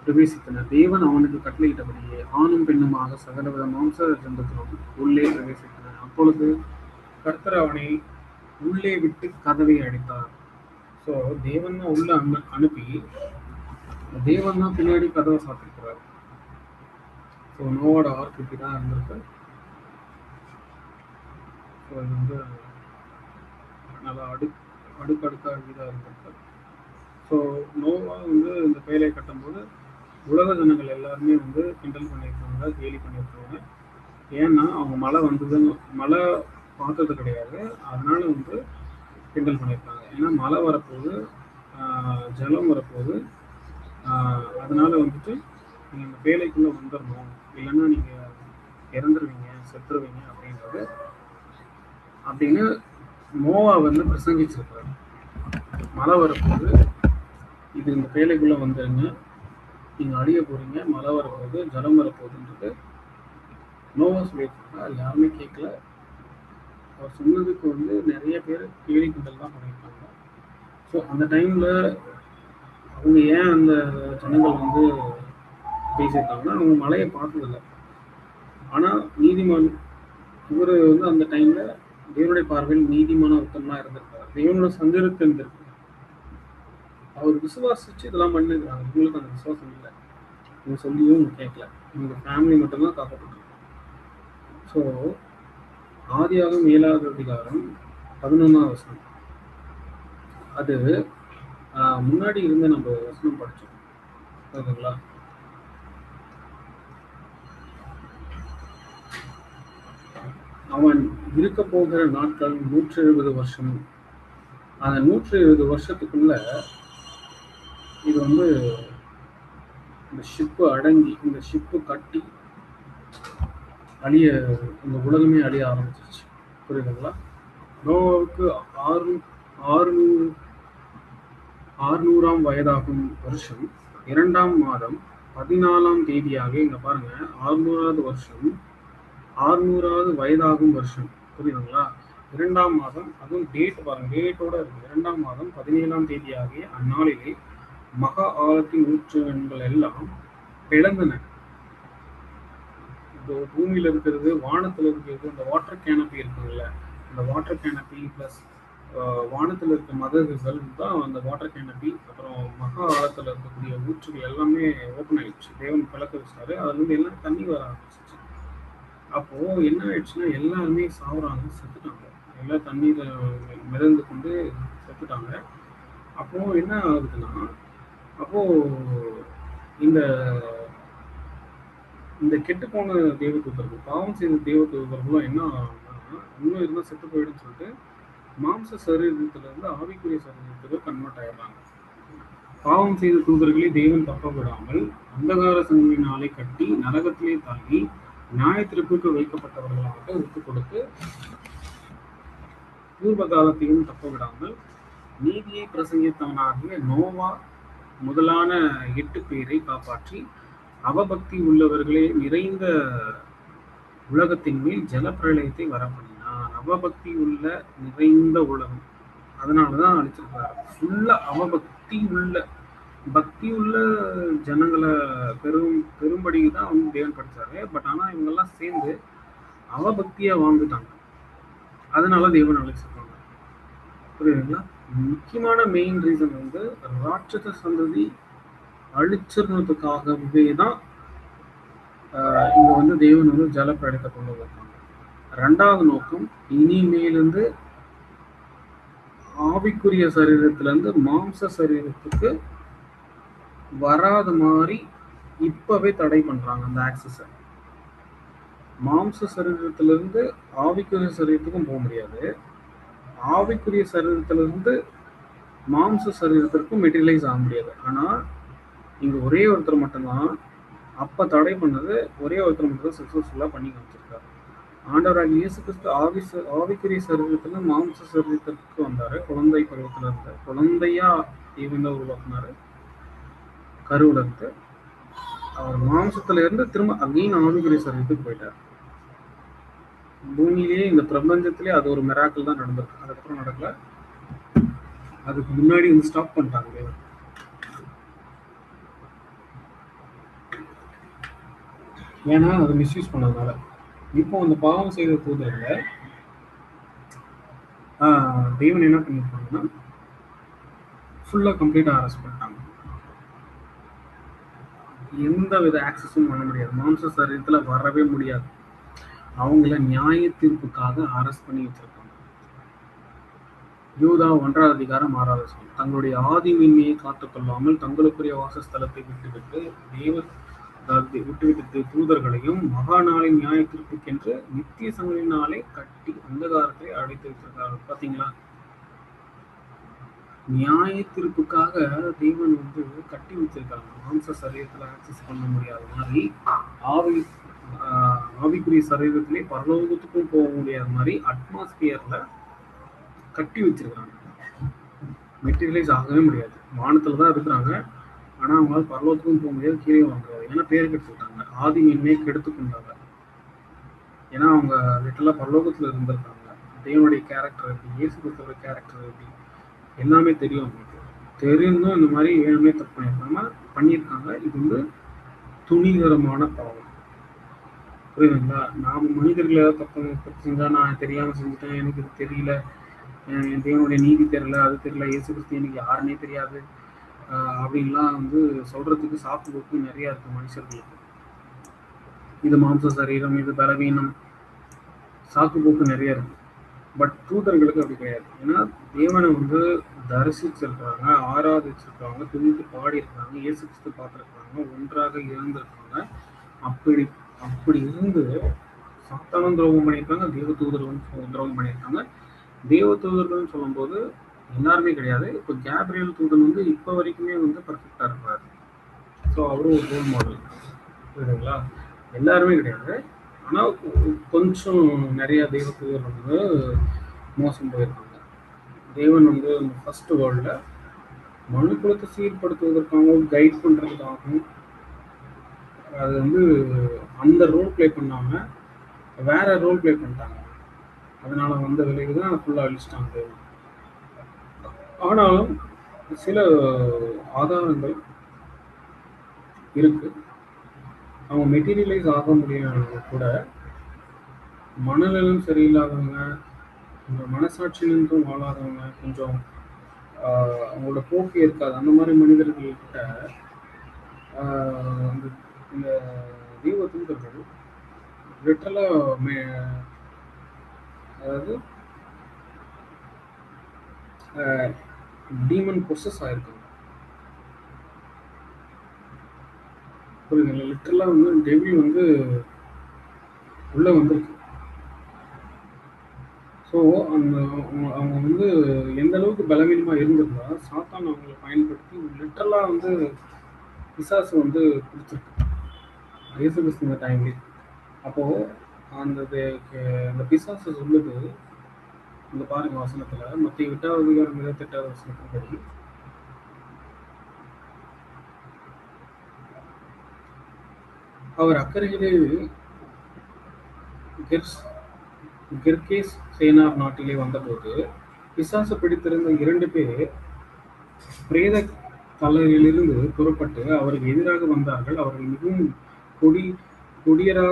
A: பிரவேசித்தனர். தேவன் அவனுக்கு கட்டளையிட்டபடியே ஆணும் பெண்ணுமாக சகலவித மாம்ச ஜந்துக்களும் உள்ளே பிரவேசித்தனர். அப்பொழுது கர்த்தர் அவனை உள்ளே விட்டு கதவை அடைத்தார். ஸோ தேவன் தான் உள்ள அனுப்பி தேவன் தான் பின்னாடி கதவை சாத்திருக்கிறார். ஸோ நோவோட ஆர்க் இப்படி தான் இருந்திருக்கு. ஸோ இது வந்து நல்லா அடுக்கடுக்காக இதாக இருந்திருக்கு. ஸோ நோவா வந்து இந்த பேழையை கட்டும்போது உலக ஜனங்கள் எல்லாருமே வந்து கிண்டல் பண்ணியிருக்காங்க, கேலி பண்ணியிருக்காங்க. ஏன்னா அவங்க மழை பார்த்தது கிடையாது, அதனால வந்து கிண்டல் பண்ணியிருக்காங்க. ஏன்னா மழை வரப்போகுது, ஜலம் வரப்போகுது, அதனால வந்துட்டு நீங்கள் இந்த பேழைக்குள்ளே வந்துடணும், இல்லைன்னா நீங்கள் இறந்துருவீங்க, செத்துருவீங்க அப்படின்னு நோவா வந்து பிரசங்கிச்சிருக்காரு. மழை வரப்போகுது, இது இந்த பேழைக்குள்ளே வந்துடுங்க, நீங்கள் அழிய போகிறீங்க, மழை வரப்போகுது, ஜலம் வரப்போகுதுன்றது நோவா சொல்லியிருக்காங்க. அது யாருமே கேட்கல. அவர் சொன்னதுக்கு வந்து நிறைய பேர் கேலி கிண்டல் தான் பண்ணியிருக்காங்க. ஸோ அந்த டைமில் அவங்க ஏன் அந்த ஜனங்கள் வந்து பேசியிருக்காங்கன்னா, அவங்க மழையை பார்த்ததில்லை. ஆனால் நீதிமான் இவர் வந்து அந்த டைமில் தேவனுடைய பார்வையில் நீதிமான உத்தமனாக இருந்திருக்காரு, தேவனோட சஞ்சரித்து இருந்திருக்கு. அவர் விசுவாசிச்சு இதெல்லாம் பண்ணிருக்காங்க. இவங்களுக்கு அந்த விசுவாசம் இல்லை, இவங்க சொல்லியும் இவங்க கேட்கல, இவங்க ஃபேமிலி மட்டும்தான் காக்கப்பட்டிருக்கு. ஸோ ஆதியாகமம் 7வது அதிகாரம் 11வது வசனம், அது முன்னாடி இருந்த நம்ம வசனம் படிச்சோம், ஓகேங்களா? அவன் இருக்க போகிற நாட்கள் 170 வருஷம். அந்த 170 வருஷத்துக்குள்ள இது வந்து இந்த ஷிப்பு அடங்கி, இந்த ஷிப்பு கட்டி இந்த உலகமே அழிய ஆரம்பிச்சிருச்சு. புரியுதுங்களா? நோவாவுக்கு 600ஆம் வயதாகும் வருஷம் 2ஆம் மாதம் 14ஆம் தேதியாக, இங்க பாருங்க, 600வது வருஷம் 600வது வயதாகும் வருஷம், புரியுதுங்களா? 2ஆம் மாதம், அதுவும் டேட் பாருங்க, டேட்டோட இருக்கு. 2ஆம் மாதம் 17ஆம் தேதியாகிய அந்நாளிலே மகா ஆழத்தின் ஊற்றுகள் எல்லாம் பிளந்தன. இப்போ பூமியில இருக்கிறது, வானத்துல இருக்கிறது, இந்த வாட்டர் கேனப்பி இருக்குங்கல்ல, அந்த வாட்டர் கேனப்பி பிளஸ் வானத்துல இருக்க மதகுகள் தான் அந்த வாட்டர் கேனப்பி. அப்புறம் மகா ஆழத்துல இருக்கக்கூடிய ஊற்றுகள் எல்லாமே ஓப்பன் ஆயிடுச்சு. தேவன் பிளக்க வச்சிட்டாரு. அதுல இருந்து எல்லாம் தண்ணி வர ஆரம்பிச்சிச்சு. அப்போ என்ன ஆயிடுச்சுன்னா எல்லாருமே சாவுறாங்க, செத்துட்டாங்க. எல்லாம் தண்ணீரை மிதந்து கொண்டு செத்துட்டாங்க. அப்போ என்ன ஆகுதுன்னா, அப்போ இந்த இந்த கெட்டுப்போன தேவதூதர்கள், பாவம் செய்த தேவதூதர்களும் என்ன ஆகுதுன்னா, இன்னும் இருந்தால் செத்து போயிடுன்னு சொல்லிட்டு மாம்ச சரீரத்துல இருந்து ஆவிக்குரிய சரீரத்துக்கு கன்வெர்ட் ஆயிடுறாங்க. பாவம் செய்த தூதர்களை தேவன் தப்ப விடாமல் அந்தகார சங்கிலினாலே கட்டி நரகத்திலே தாங்கி நியாயத்திற்கு வைக்கப்பட்டவர்களாக ஒப்புக் கொடுத்து பூர்வ காலத்தையும் தப்ப விடாமல் நீதியை பிரசங்கித்தவனாகிய நோவா முதலான 8 பேரை காப்பாற்றி அவபக்தி உள்ளவர்களே நிறைந்த உலகத்தின் மேல் ஜலப்பிரளயத்தை வரப்பண்ணினார். அவபக்தி உள்ள நிறைந்த உலகம், அதனாலதான் அழிச்சிருக்காரு. ஃபுல்லா அவபக்தி உள்ள, பக்தி உள்ள ஜனங்களை பெரும்படிதான் வந்து தேவன் படிச்சாரு. பட் ஆனா இவங்கெல்லாம் சேர்ந்து அவபக்தியா வாழ்ந்துட்டாங்க. அதனால தேவன் அழைச்சிருக்காங்க. புரியுதுங்களா? முக்கியமான மெயின் ரீசன் வந்து ராட்சத சந்ததி அழிச்சிருந்ததுக்காகவே தான் இங்க வந்து தேவன் வந்து ஜலப்பிரளயத்தை கொண்டு வந்தாங்க. 2வது நோக்கம், இனிமேலிருந்து ஆவிக்குரிய சரீரத்திலிருந்து மாம்ச சரீரத்துக்கு வராத மாதிரி இப்பவே தடை பண்றாங்க அந்த ஆக்சஸ. மாம்ச சரீரத்திலிருந்து ஆவிக்குரிய சரீரத்துக்கும் போக முடியாது, ஆவிக்குரிய சரீரத்திலிருந்து மாம்ச சரீரத்திற்கும் மெட்டீரியலைஸ் ஆக முடியாது. ஆனா இங்க ஒரே ஒருத்தர் மட்டும்தான், அப்ப தடை பண்ணது ஒரே ஒருத்தர் மட்டும் தான் சக்சஸ்ஃபுல்லா பண்ணி காமிச்சிருக்காரு. ஆண்டவராக இயேசு கிறிஸ்து ஆவிக்குரிய சரீரத்துல மாம்ச சரீரத்திற்கு வந்தாரு. குழந்தை பருவத்துல இருந்த குழந்தையா இவங்க உருவாக்குனாரு. கருவுல இருந்து அவர் மாம்சத்துல இருந்து திரும்ப அகைன் ஆவிக்குரிய சரீரத்துக்கு போயிட்டார். பூமியிலேயே இந்த பிரபஞ்சத்திலே அது ஒரு மிராக்கிள் தான் நடந்திருக்கு. அதுக்கப்புறம் நடக்கல. அதுக்கு முன்னாடி வந்து ஸ்டாப் பண்ணிட்டாங்க, ஏன்னா அதை மிஸ்யூஸ் பண்ணதுனால. இப்போ அந்த பாவம் செய்த தூதர்களை தேவன் என்ன பண்ணிருக்காங்கன்னா ஃபுல்லா கம்ப்ளீட்டா அரெஸ்ட் பண்ணிட்டாங்க. எந்த வித ஆக்சஸும் பண்ண முடியாது, மாம்ச சரீரத்துல வரவே முடியாது. அவங்கள நியாய தீர்ப்புக்காக அரெஸ்ட் பண்ணி வச்சிருக்காங்க. யூதா 1வது அதிகாரம் 6வது வசனம், தங்களுடைய ஆதிமீன்மையை காத்துக்கொள்ளாமல் தங்களுக்குரிய வாசஸ்தலத்தை விட்டுவிட்டு தூதர்களையும் மகா நாளின் நியாய தீர்ப்புக்கென்று நித்திய சங்கலினாலே கட்டி அந்தகாரத்தை அடைத்து வச்சிருக்காங்க. பாத்தீங்களா? நியாய தீர்ப்புக்காக தேவன் வந்து கட்டி வச்சிருக்காங்க. மாம்ச சரீரத்துல ஆக்சஸ் பண்ண முடியாத மாதிரி ஆவிக்குரிய சரீரத்திலே பரலோகத்துக்கும் போக முடியாத மாதிரி அட்மாஸ்பியர்ல கட்டி வச்சிருக்காங்க. மெட்டீரியலைஸ் ஆகவே முடியாது. வானத்துலதான் இருக்கிறாங்க, ஆனா அவங்களால பரலோகத்துக்கும் போக முடியாது, கீழே வாங்க முடியாது. ஏன்னா பேர் கெடுத்துட்டாங்க, ஆதி மீன்மையை கெடுத்துக்கொண்டாங்க. ஏன்னா அவங்க லிட்டரலா பரலோகத்துல இருந்திருக்காங்க. தேவனுடைய கேரக்டர் எப்படி, இயேசு கிறிஸ்துவோட கேரக்டர் எப்படி, எல்லாமே தெரியும் அவங்களுக்கு. தெரிந்தும் இந்த மாதிரி வேணுமே தப்பு பண்ணியிருக்காங்க. இது வந்து துணிகரமான பாவம். புரியுதுங்களா? நாம மனிதர்கள் ஏதாவது தப்பு செஞ்சா, நான் தெரியாம செஞ்சுட்டேன், எனக்கு இது தெரியல, என் தேவனுடைய நீதி தெரியல, அது தெரியல, இயேசு கிறிஸ்து எனக்கு யாருன்னே தெரியாது அப்படின்லாம் வந்து சொல்றதுக்கு சாக்கு போக்கு நிறைய இருக்கு மனுஷர்களுக்கு. இது மாம்ச சரீரம், இது பலவீனம், சாக்கு போக்கு நிறைய இருக்கு. பட் தூதர்களுக்கு அப்படி கிடையாது. ஏன்னா தேவனை வந்து தரிசிச்சிருக்காங்க, ஆராதிச்சிருக்காங்க, துணித்து பாடி இருக்காங்க, இயேசு கிறிஸ்து பார்த்துருக்காங்க, ஒன்றாக இருந்திருக்காங்க. அப்படி இருந்து சாத்தானும் துரோகம் பண்ணியிருக்காங்க, தேவ தூதர்களும் துரோகம் பண்ணியிருக்காங்க. தேவ தூதர்கள்னு சொல்லும்போது எல்லாருமே கிடையாது. இப்போ கேப்ரியல் தூதன் வந்து இப்போ வரைக்குமே வந்து பர்ஃபெக்டா இருப்பாரு. ஸோ அவரும் ஒரு ரோல் மாடல். புரியுதுங்களா? எல்லாருமே கிடையாது, ஆனா கொஞ்சம் நிறைய தெய்வ தூதர்கள் வந்து மோசம் போயிருக்காங்க. தேவன் வந்து ஃபர்ஸ்ட் வேர்ல்ட்ல மனு குலத்தை சீர்படுத்துவதற்காகவும் கைட் பண்றதுக்காகவும் அது வந்து அந்த ரோல் பிளே பண்ணாம வேற ரோல் பிளே பண்ணிட்டாங்க. அதனால வந்த விளைவு தான் ஃபுல்லா அழிச்சிட்டாங்க தேவன். ஆனாலும் சில ஆதாரங்கள் இருக்கு. அவங்க மெட்டீரியலைஸ் ஆக முடியாதவங்க கூட மனநலம் சரியில்லாதவங்க, இந்த மனசாட்சியிலிருந்தும் வாழாதவங்க, கொஞ்சம் அவங்களோட போக்கு இருக்காது. அந்த மாதிரி மனிதர்கள்கிட்ட இந்த இந்த தெய்வ தூதர்கள் லிட்டரலா அதாவது டீமன் பொசஸ் ஆயிருக்காங்க. புரியுதுங்களா? லிட்டரலா வந்து டெவில் வந்து உள்ள வந்திருக்கு. ஸோ அந்த அவங்க வந்து எந்த அளவுக்கு பலவீனமா இருந்திருந்தா சாத்தான் அவங்களை பயன்படுத்தி லிட்டரலா வந்து பிசாசு வந்து கொடுத்துருக்கு இயேசு கிறிஸ்து இந்த டைம்ல. அப்போ அந்த அந்த பிசாசு சொல்லுது, இந்த பாருங்க வசனத்துல மத்திய 8வது அதிகாரம் 28வது வசனத்தின்படி, அவர் அக்கறையிலே கெர்கேஸ் சேனார் நாட்டிலே வந்தபோது பிசாசு பிடித்திருந்த 2 பேர் பிரேத தலையிலிருந்து புறப்பட்டு அவருக்கு எதிராக வந்தார்கள். அவர்கள் மிகவும் கொடியரா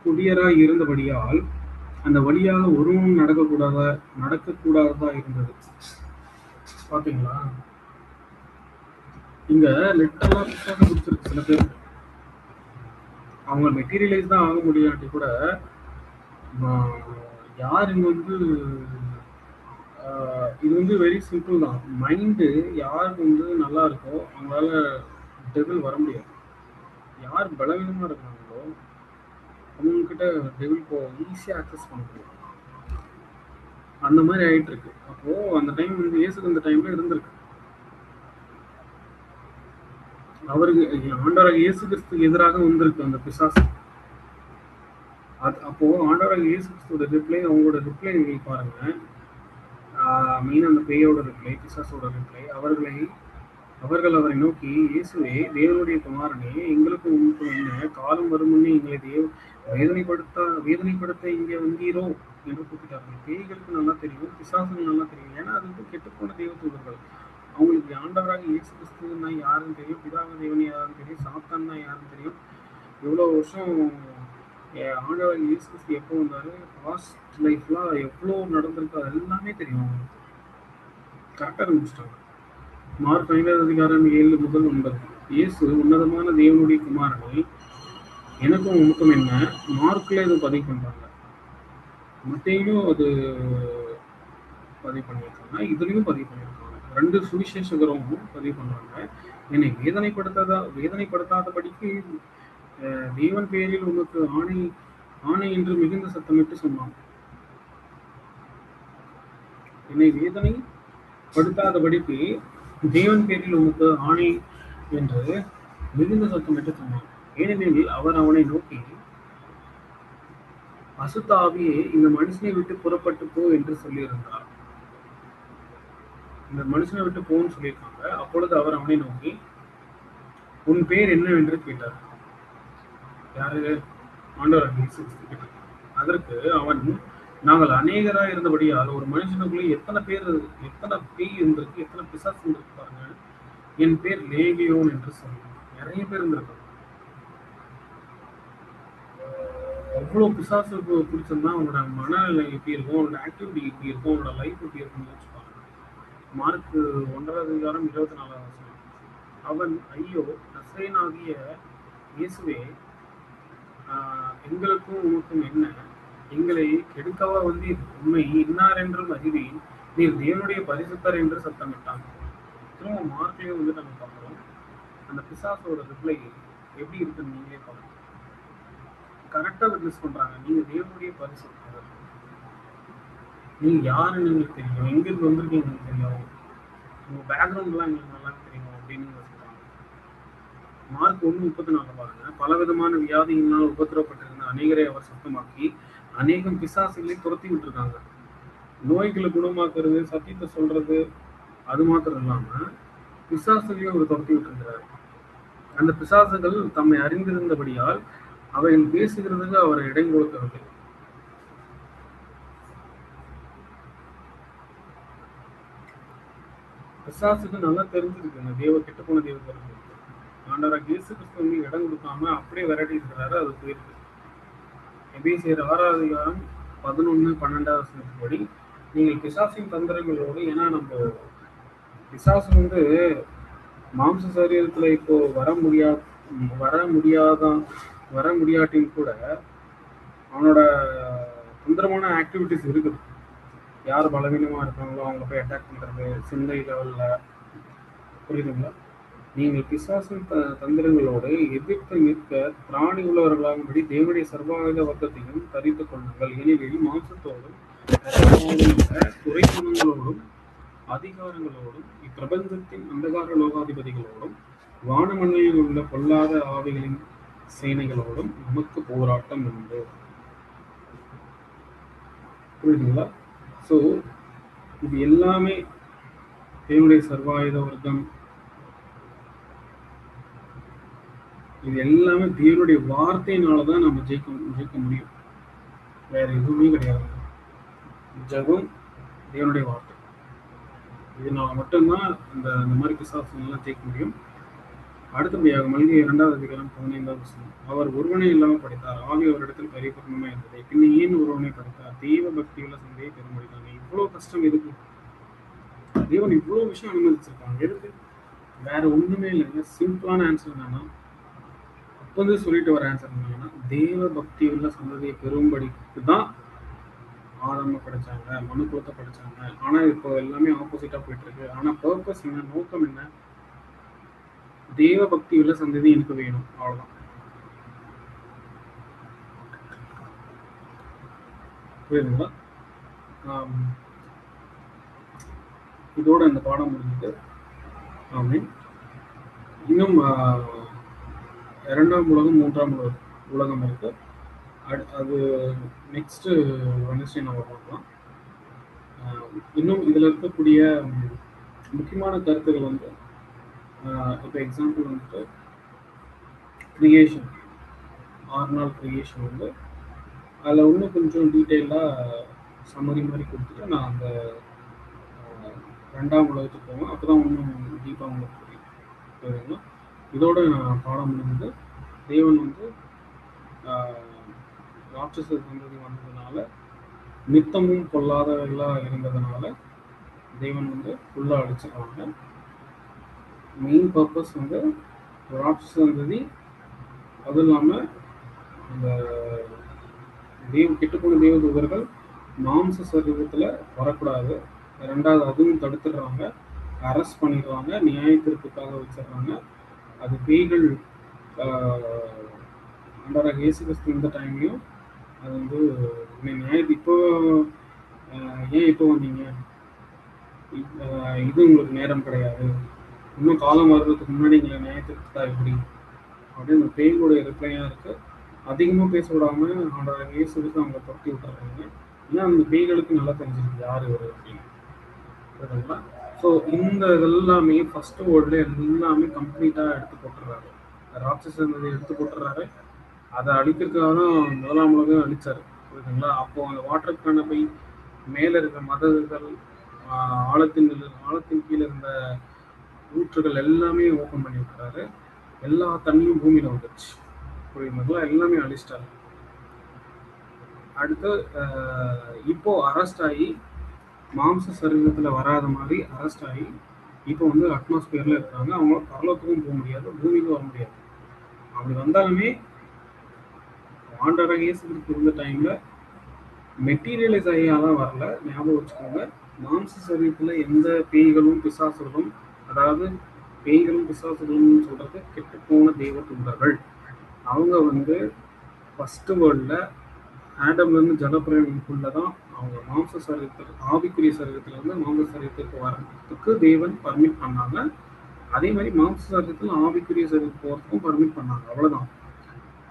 A: கொடியராய் இருந்தபடியால் அந்த வழியாக ஒருவனும் நடக்கக்கூடாததா இருந்தது. பாத்தீங்களா? இங்க லிட்டரலா பிசாசு பிடிச்சிருக்கு சில பேர். அவங்க மெட்டீரியலைஸ் தான் ஆக முடியாட்டி கூட யார் இங்க வந்து இது வந்து வெரி சிம்பிள் தான். மைண்டு யாருக்கு வந்து நல்லா இருக்கோ அவங்களால டெவில் வர முடியாது. யார் பலவீனமா இருக்காங்களோ அவங்கக்கிட்ட டெவில் ஈஸியாக ஆக்சஸ் பண்ண முடியும். அந்த மாதிரி ஆயிட்டு இருக்கு. அப்போ அந்த டைம் வந்து இயேசுக்கு அந்த டைம்ல இருந்திருக்கு. அவருக்கு ஆண்டவராக இயேசு கிறிஸ்துக்கு எதிராக வந்திருக்கு அந்த பிசாசு. அப்போ ஆண்டவராக இயேசு கிறிஸ்துவோட ரிப்ளை, அவங்களோட ரிப்ளை நீங்க பாருங்க. மெயின் அந்த பேயோட ரிப்ளை, பிசாசோட ரிப்ளை, அவர்கள் அவரை நோக்கி, இயேசுவே தேவனுடைய குமாரனே, எங்களுக்கு உமக்கு என்ன காலம் வருமுன்னே எங்களை வேதனைப்படுத்த இங்கே வந்தீரோ என்று கூப்பிட்டார்கள். பேய்களுக்கு நல்லா தெரியும், பிசாசுகள் நல்லா தெரியும். ஏன்னா அது வந்து கெட்டுப்போன தெய்வ தூதர்கள். அவங்களுக்கு ஆண்டவராக இயேசு கிறிஸ்துன்னா யாருன்னு தெரியும், பிதாவ தேவன் யாருன்னு தெரியும், சாத்தான்னா யாருன்னு தெரியும். எவ்வளோ வருஷம் ஆண்டவராக இயேசு கிறிஸ்து எப்போ வந்தாரு, பாஸ்ட் லைஃப்லாம் எவ்வளோ நடந்திருக்கு, அது எல்லாமே தெரியும் அவங்களுக்கு. காட்ட ஆரம்பிச்சிட்டாங்க. மார்க் 5வது அதிகாரம் 7 முதல் 9. இயேசு உன்னதமான தேவனுடைய குமாரனை எனக்கும் உமக்கும் என்ன, மார்க்ல இது பதிவு பண்றாங்க, மத்தேயும் அது பதிவு பண்ணியிருக்காங்க, இதுலயும் பதிவு பண்ணியிருக்காங்க. 2 சுவிசேஷகரும் பதிவு பண்றாங்க. என்னை வேதனைப்படுத்தாதபடிக்கு தேவன் பெயரில் உமக்கு ஆணை என்று மிகுந்த சத்தமிட்டு சொன்னான். என்னை வேதனைப்படுத்தாதபடிக்கு தேவன் பேரில் உமக்கு ஆணை என்று மிகுந்த சத்தமிட்டு சொன்னான். ஏனெனில் அவர் அவனை நோக்கி, அசுத்த ஆவியே இந்த மனுஷனை விட்டு புறப்பட்டு போ என்று சொல்லியிருந்தார். இந்த மனுஷனை விட்டு போன்னு சொல்லியிருக்காங்க. அப்பொழுது அவர் அவனை நோக்கி, உன் பேர் என்னவென்று கேட்டார். யாரு? ஆண்டவர் இயேசு கேட்டார். அதற்கு அவன், நாங்கள் அநேகராக இருந்தபடியால் ஒரு மனுஷனுக்குள்ளே எத்தனை பேய் இருந்திருக்கு, எத்தனை பிசாசு இருந்திருக்கு பாருங்க. என் பேர் லேகியோன் என்று சொன்னான். நிறைய பேர் இருந்திருக்காங்க. அவ்வளோ பிசாசு பிடிச்சிருந்தா அவனோட மனநிலை எப்படி இருக்கும், அவனோட ஆக்டிவிட்டி எப்படி இருக்கும், அவனோட லைஃப் எப்படி இருக்கும்னு யோசிச்சுப்பாங்க. மார்க் 1வது அதிகாரம் 24வது வசனம். அவன், ஐயோ நசரேயனாகிய இயேசுவே, எங்களுக்கும் உமக்கும் என்ன, எங்களை கெடுக்கவா வந்தீர், உண்மை இன்னார் என்றும் அறிவேன், நீர் தேவனுடைய பரிசுத்தர் என்று சத்தமிட்டான். திரும்ப மார்க்லயும் வந்து நம்ம பார்க்குறோம். அந்த பிசாசோட ரிப்ளை எப்படி இருக்குன்னு நீங்களே பார்க்கணும். கரெக்டா விட்னஸ் பண்றாங்க, நீங்க தேவனுடைய பரிசுத்தர், நீங்க யாருன்னு எங்களுக்கு தெரியும், எங்கிருந்து வந்திருக்கீங்க எங்களுக்கு தெரியும், உங்க பேக்ரவுண்ட்லாம் எங்களுக்கு நல்லா தெரியும் அப்படின்னு சொல்றாங்க. மார்க் 1:34 பாருங்க. பலவிதமான வியாதியினால் உபத்திரப்பட்டிருந்த அநேகரை அவர் சுத்தமாக்கி அநேகம் பிசாசுகளை துரத்தி விட்டுருக்காங்க. நோய்களை குணமாக்குறது, சத்தியத்தை சொல்றது, அது மாத்திரம் இல்லாம பிசாசுகளையும் அவர் துரத்தி விட்டுருக்கிறார். அந்த பிசாசுகள் தம்மை அறிந்திருந்தபடியால் அவைகள் பேசுகிறதுக்கு அவரை இடம் கொடுக்கவில்லை. பிசாசுக்கு நல்லா தெரிஞ்சிருக்கு இந்த கெட்டு போன தேவதற்கு. ஆண்டவராக இயேசு கிறிஸ்து வந்து இடம் கொடுக்காம அப்படியே விரட்டி இருக்கிறாரு. அது போயிருக்கு. எபேசியர் 6ஆம் அதிகாரம் 11, 12 வசனத்தின்படி நீங்கள் பிசாசின் தந்திரங்களோடு, ஏன்னா நம்ம பிசாசு வந்து மாம்ச சரீரத்துல இப்போ வர முடியாட்டியும் கூட அவனோட தந்திரமான ஆக்டிவிட்டிஸ் இருக்குது. யார் பலவீனமா இருக்காங்களோ அவங்க போய் அட்டாக் பண்றது சிந்தை லெவல்ல, புரியுதுங்களா? நீங்கள் பிசாசின் தந்திரங்களோடு எதிர்த்து நிற்க பிராணி உள்ளவர்களாகும்படி தேவனுடைய சர்வாயுத வர்க்கத்தையும் தரித்துக் கொள்ளுங்கள். ஏனெனில் மாம்சத்தோடும் துறை குணங்களோடும் அதிகாரங்களோடும் இப்பிரபஞ்சத்தின் அந்தகார லோகாதிபதிகளோடும் வானமண்ணில் உள்ள பொல்லாத ஆவிகளின் சேனைகளோடும் நமக்கு போராட்டம் உண்டு. புரியுதுங்களா? ஸோ இது எல்லாமே தேவனுடைய சர்வாயுத வர்க்கம், இது எல்லாமே தேவனுடைய வார்த்தையினாலதான் நம்ம ஜெயிக்க முடியும். வேற எதுவுமே கிடையாது. ஜெபம், தேவனுடைய வார்த்தை, இதனால மட்டும்தான் இந்த மாதிரி பிசாசுலாம் ஜெயிக்க முடியும். அடுத்தபடியாக மல்கியா 2ஆம் அதிகாரம் 15ஆம் வசனம். அவர் ஒருவனை இல்லாமல் படைத்தார், ஆவி அவரிடத்தில் பரிபூர்ணமா இருந்தது, பின்ன ஏன் ஒருவனை படைத்தார்? தெய்வ பக்தியுள்ள சந்தையை பெருமடித்தாங்க. இவ்வளவு கஷ்டம் எதுக்கு? தேவன் இவ்வளவு விஷயம் அனுமதிச்சிருக்காங்க எதுக்கு? வேற ஒண்ணுமே இல்லைங்க. சிம்பிளான ஆன்சர் என்னன்னா, அப்போது சொல்லிட்டு வர ஆன்சர் என்னன்னா, தெய்வ பக்தி உள்ள சந்ததியை பெரும்படிக்கு தான் ஆதாம படைச்சாங்க, மனு குலத்தை படைச்சாங்க. ஆனா இப்போ எல்லாமே ஆப்போசிட்டா போயிட்டு இருக்கு. ஆனா பர்பஸ் என்ன, நோக்கம் என்ன? தெய்வ பக்தி உள்ள சந்ததி எனக்கு வேணும், அவ்வளவுதான். புரியுதுங்களா? இதோட இந்த பாடம் முடிஞ்சது. ஆமீன். இன்னும் 2ஆம் உலகம் 3ஆம் உலகம் இருக்கு. அது நெக்ஸ்ட் வெனஸ்டே நம்ம பார்க்கலாம். இன்னும் இதுல இருக்கக்கூடிய முக்கியமான கருத்துக்கள் வந்து, இப்போ எக்ஸாம்பிள் வந்துட்டு கிரியேஷன், 6 நாள் கிரியேஷன் வந்து அதில் இன்னும் கொஞ்சம் டீட்டெயிலாக சம்மரி மாதிரி கொடுத்துட்டு நான் அந்த 2ஆம் உலகத்துக்கு போவேன். அப்போ தான் இன்னும் டீப்பாக உங்களுக்கு புரியும். புரியுதுங்களா? இதோட நான் பாடம் முடிஞ்சது. தேவன் வந்து ராட்சச சந்ததி வந்ததுனால, நித்தமும் பொல்லாதவர்களாக இருந்ததுனால தேவன் வந்து ஃபுல்லாக அடிச்சிருக்காங்க. மெயின் பர்பஸ் வந்து ராட்சச சந்ததி, அதுவும் இல்லாமல் இந்த கெட்டுப்போன தேவதூதர்கள் மாம்ச சரீரத்தில் வரக்கூடாது. 2வது அதுவும் தடுத்துடுறாங்க, அரெஸ்ட் பண்ணிடுறாங்க, நியாய தீர்ப்புக்காக வச்சிடுறாங்க. அது பேய்கள் ஆண்டவராக இயேசு கிறிஸ்து இந்த டைம்லையும் அது வந்து இப்போ ஏன் இப்போ வந்தீங்க, இது உங்களுக்கு நேரம் கிடையாது, இன்னும் காலம் வர்றதுக்கு முன்னாடி எங்களை நியாயத்திற்கு எப்படி அப்படின்னு அந்த பேய்களுடைய ரிப்ளையாக இருக்கு. அதிகமாக பேச விடாம ஆண்டவராக இயேசு கிறிஸ்து அவங்களை துரத்தி விட்டுறாங்க. ஏன்னா அந்த பேய்களுக்கு நல்லா தெரிஞ்சிருக்கு யார் இவர் அப்படின்னு. புரியுதுங்களா? ஸோ இந்த இதெல்லாமே ஃபர்ஸ்ட் வேர்ல்டுல எல்லாமே கம்ப்ளீட்டாக எடுத்து போட்டுறாரு. ராட்சசங்களை எடுத்து போட்டுறாரு. அதை அழிக்கிறதுக்காக தான் 1ஆம் உலகம் அழிச்சாரு. புரியுதுங்களா? அப்போ அந்த வாட்டருக்கான போய் மேலே இருக்கிற மதகுகள், ஆழத்தின் கீழே இருந்த ஊற்றுகள் எல்லாமே ஓப்பன் பண்ணி விட்டுறாரு. எல்லா தண்ணியும் பூமியில வந்துடுச்சு. புரியுதுங்களா? எல்லாமே அழிச்சிட்டாரு. அடுத்து இப்போ அரெஸ்ட் ஆகி மாம்ச சரீரத்தில் வராத மாதிரி அரெஸ்ட் ஆகி இப்போ வந்து அட்மாஸ்பியர்ல இருக்காங்க. அவங்களால பரலோகத்துக்கும் போக முடியாது, பூமிக்கும் வர முடியாது. அப்படி வந்தாலுமே ஆண்டவராக இயேசு கிறிஸ்து இருந்த டைம்ல மெட்டீரியலைஸ் ஆகியாலாம் வரல. ஞாபகம் வச்சுக்கோங்க. மாம்ச சரீரத்துல எந்த பேய்களும் பிசாசுகளும், அதாவது பேய்களும் பிசாசுகளும் சொல்றது கெட்டு போன தெய்வ தூதர்கள். அவங்க வந்து ஃபர்ஸ்ட் வேர்ல்ட்ல ஆடம்லேருந்து ஜலப்பிரயணத்துக்குள்ளதான் அவங்க மாம்ச சரீரத்துக்கு, ஆவிக்குரிய சரீரத்துல இருந்து மாம்ச சரீரத்துக்கு வர்றதுக்கு தேவன் பர்மிட் பண்ணாங்க. அதே மாதிரி மாம்ச சரீரத்துல ஆவிக்குரிய சரீரத்துக்கு போறதுக்கும் பர்மிட் பண்ணாங்க. அவ்வளவுதான்.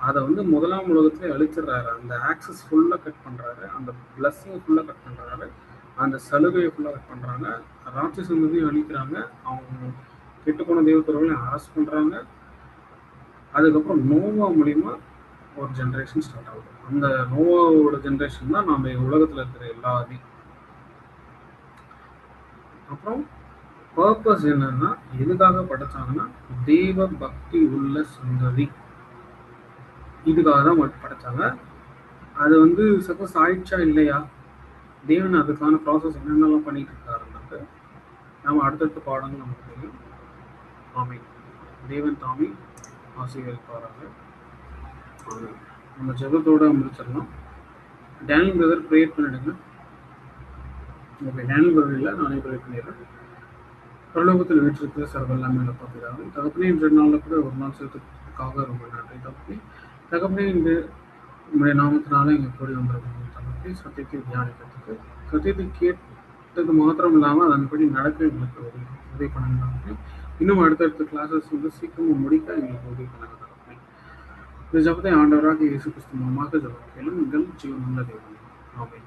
A: அதை வந்து 1ஆம் உலகத்துல அழிச்சிடுறாரு. அந்த ஆக்சஸ் ஃபுல்லா கட் பண்றாரு, அந்த பிளஸ்ஸிங் ஃபுல்லா கட் பண்றாரு, அந்த சலுகையை ஃபுல்லா கட் பண்றாங்க. ராட்சசத்தையும் அழிக்கிறாங்க, அவங்க கெட்டுப்போன தெய்வத்தவர்களையும் அரெஸ்ட் பண்றாங்க. அதுக்கப்புறம் நோவா மூலியமா ஒரு ஜென்ரேஷன் ஸ்டார்ட் ஆகுது. அந்த நோவாவோட ஜென்ரேஷன் தான் நம்ம உலகத்துல இருக்கிற எல்லாத்தையும். அப்புறம் பர்பஸ் என்னன்னா, எதுக்காக படைச்சாங்கன்னா, தெய்வ பக்தி உள்ள சந்ததி. இதுக்காக தான் படைச்சாங்க. அது வந்து சப்போஸ் ஆயிடுச்சா இல்லையா, தேவன் அதுக்கான ப்ராசஸ் என்னென்னலாம் பண்ணிட்டு இருக்காருன்றது நம்ம அடுத்தடுத்த பாடங்கள் நமக்கு தெரியும். ஆமென். தேவன் தாமே ஆசீர்வதிப்பாராக. ஆமென். நம்ம ஜெபத்தோட முடிச்சிடலாம். டேனியல் பிரதர் ப்ரேயர் பண்ணிடுங்க. ஓகே, டேனியல் பிரதர் இல்லை, நானே ப்ரேயர் பண்ணிடுறேன். பரலோகத்தில் வீற்றிருக்கிற சர்வெல்லாமே பிதாவே, தகப்பனே இன்ற நாளில் கூட ஒரு நாள் சேர்த்துக்காக ரொம்ப நன்றி தகப்பனே. தகப்பனே இந்த உங்களுடைய நாமத்தினால எங்கள் கூடி வந்திருக்கோம் தகப்பனே. சத்தியத்தை தியானிக்கிறதுக்கு, சத்தியத்தை கேட்டது மாத்திரம் இல்லாமல் அதன்படி நடக்க எங்களுக்கு உதவி பண்ணுங்க தகப்பனே. இன்னும் அடுத்தடுத்த கிளாஸஸ் வந்து சீக்கிரமாக முடிக்க எங்களுக்கு உதவி பண்ணுங்க தகப்பனே. இந்த ஜபத்தை ஆண்டவராக இயேசு கிறிஸ்து மூலமாக ஜபம் கேளும் எங்கள் ஜீவனுள்ள தேவனே. ஆமென்.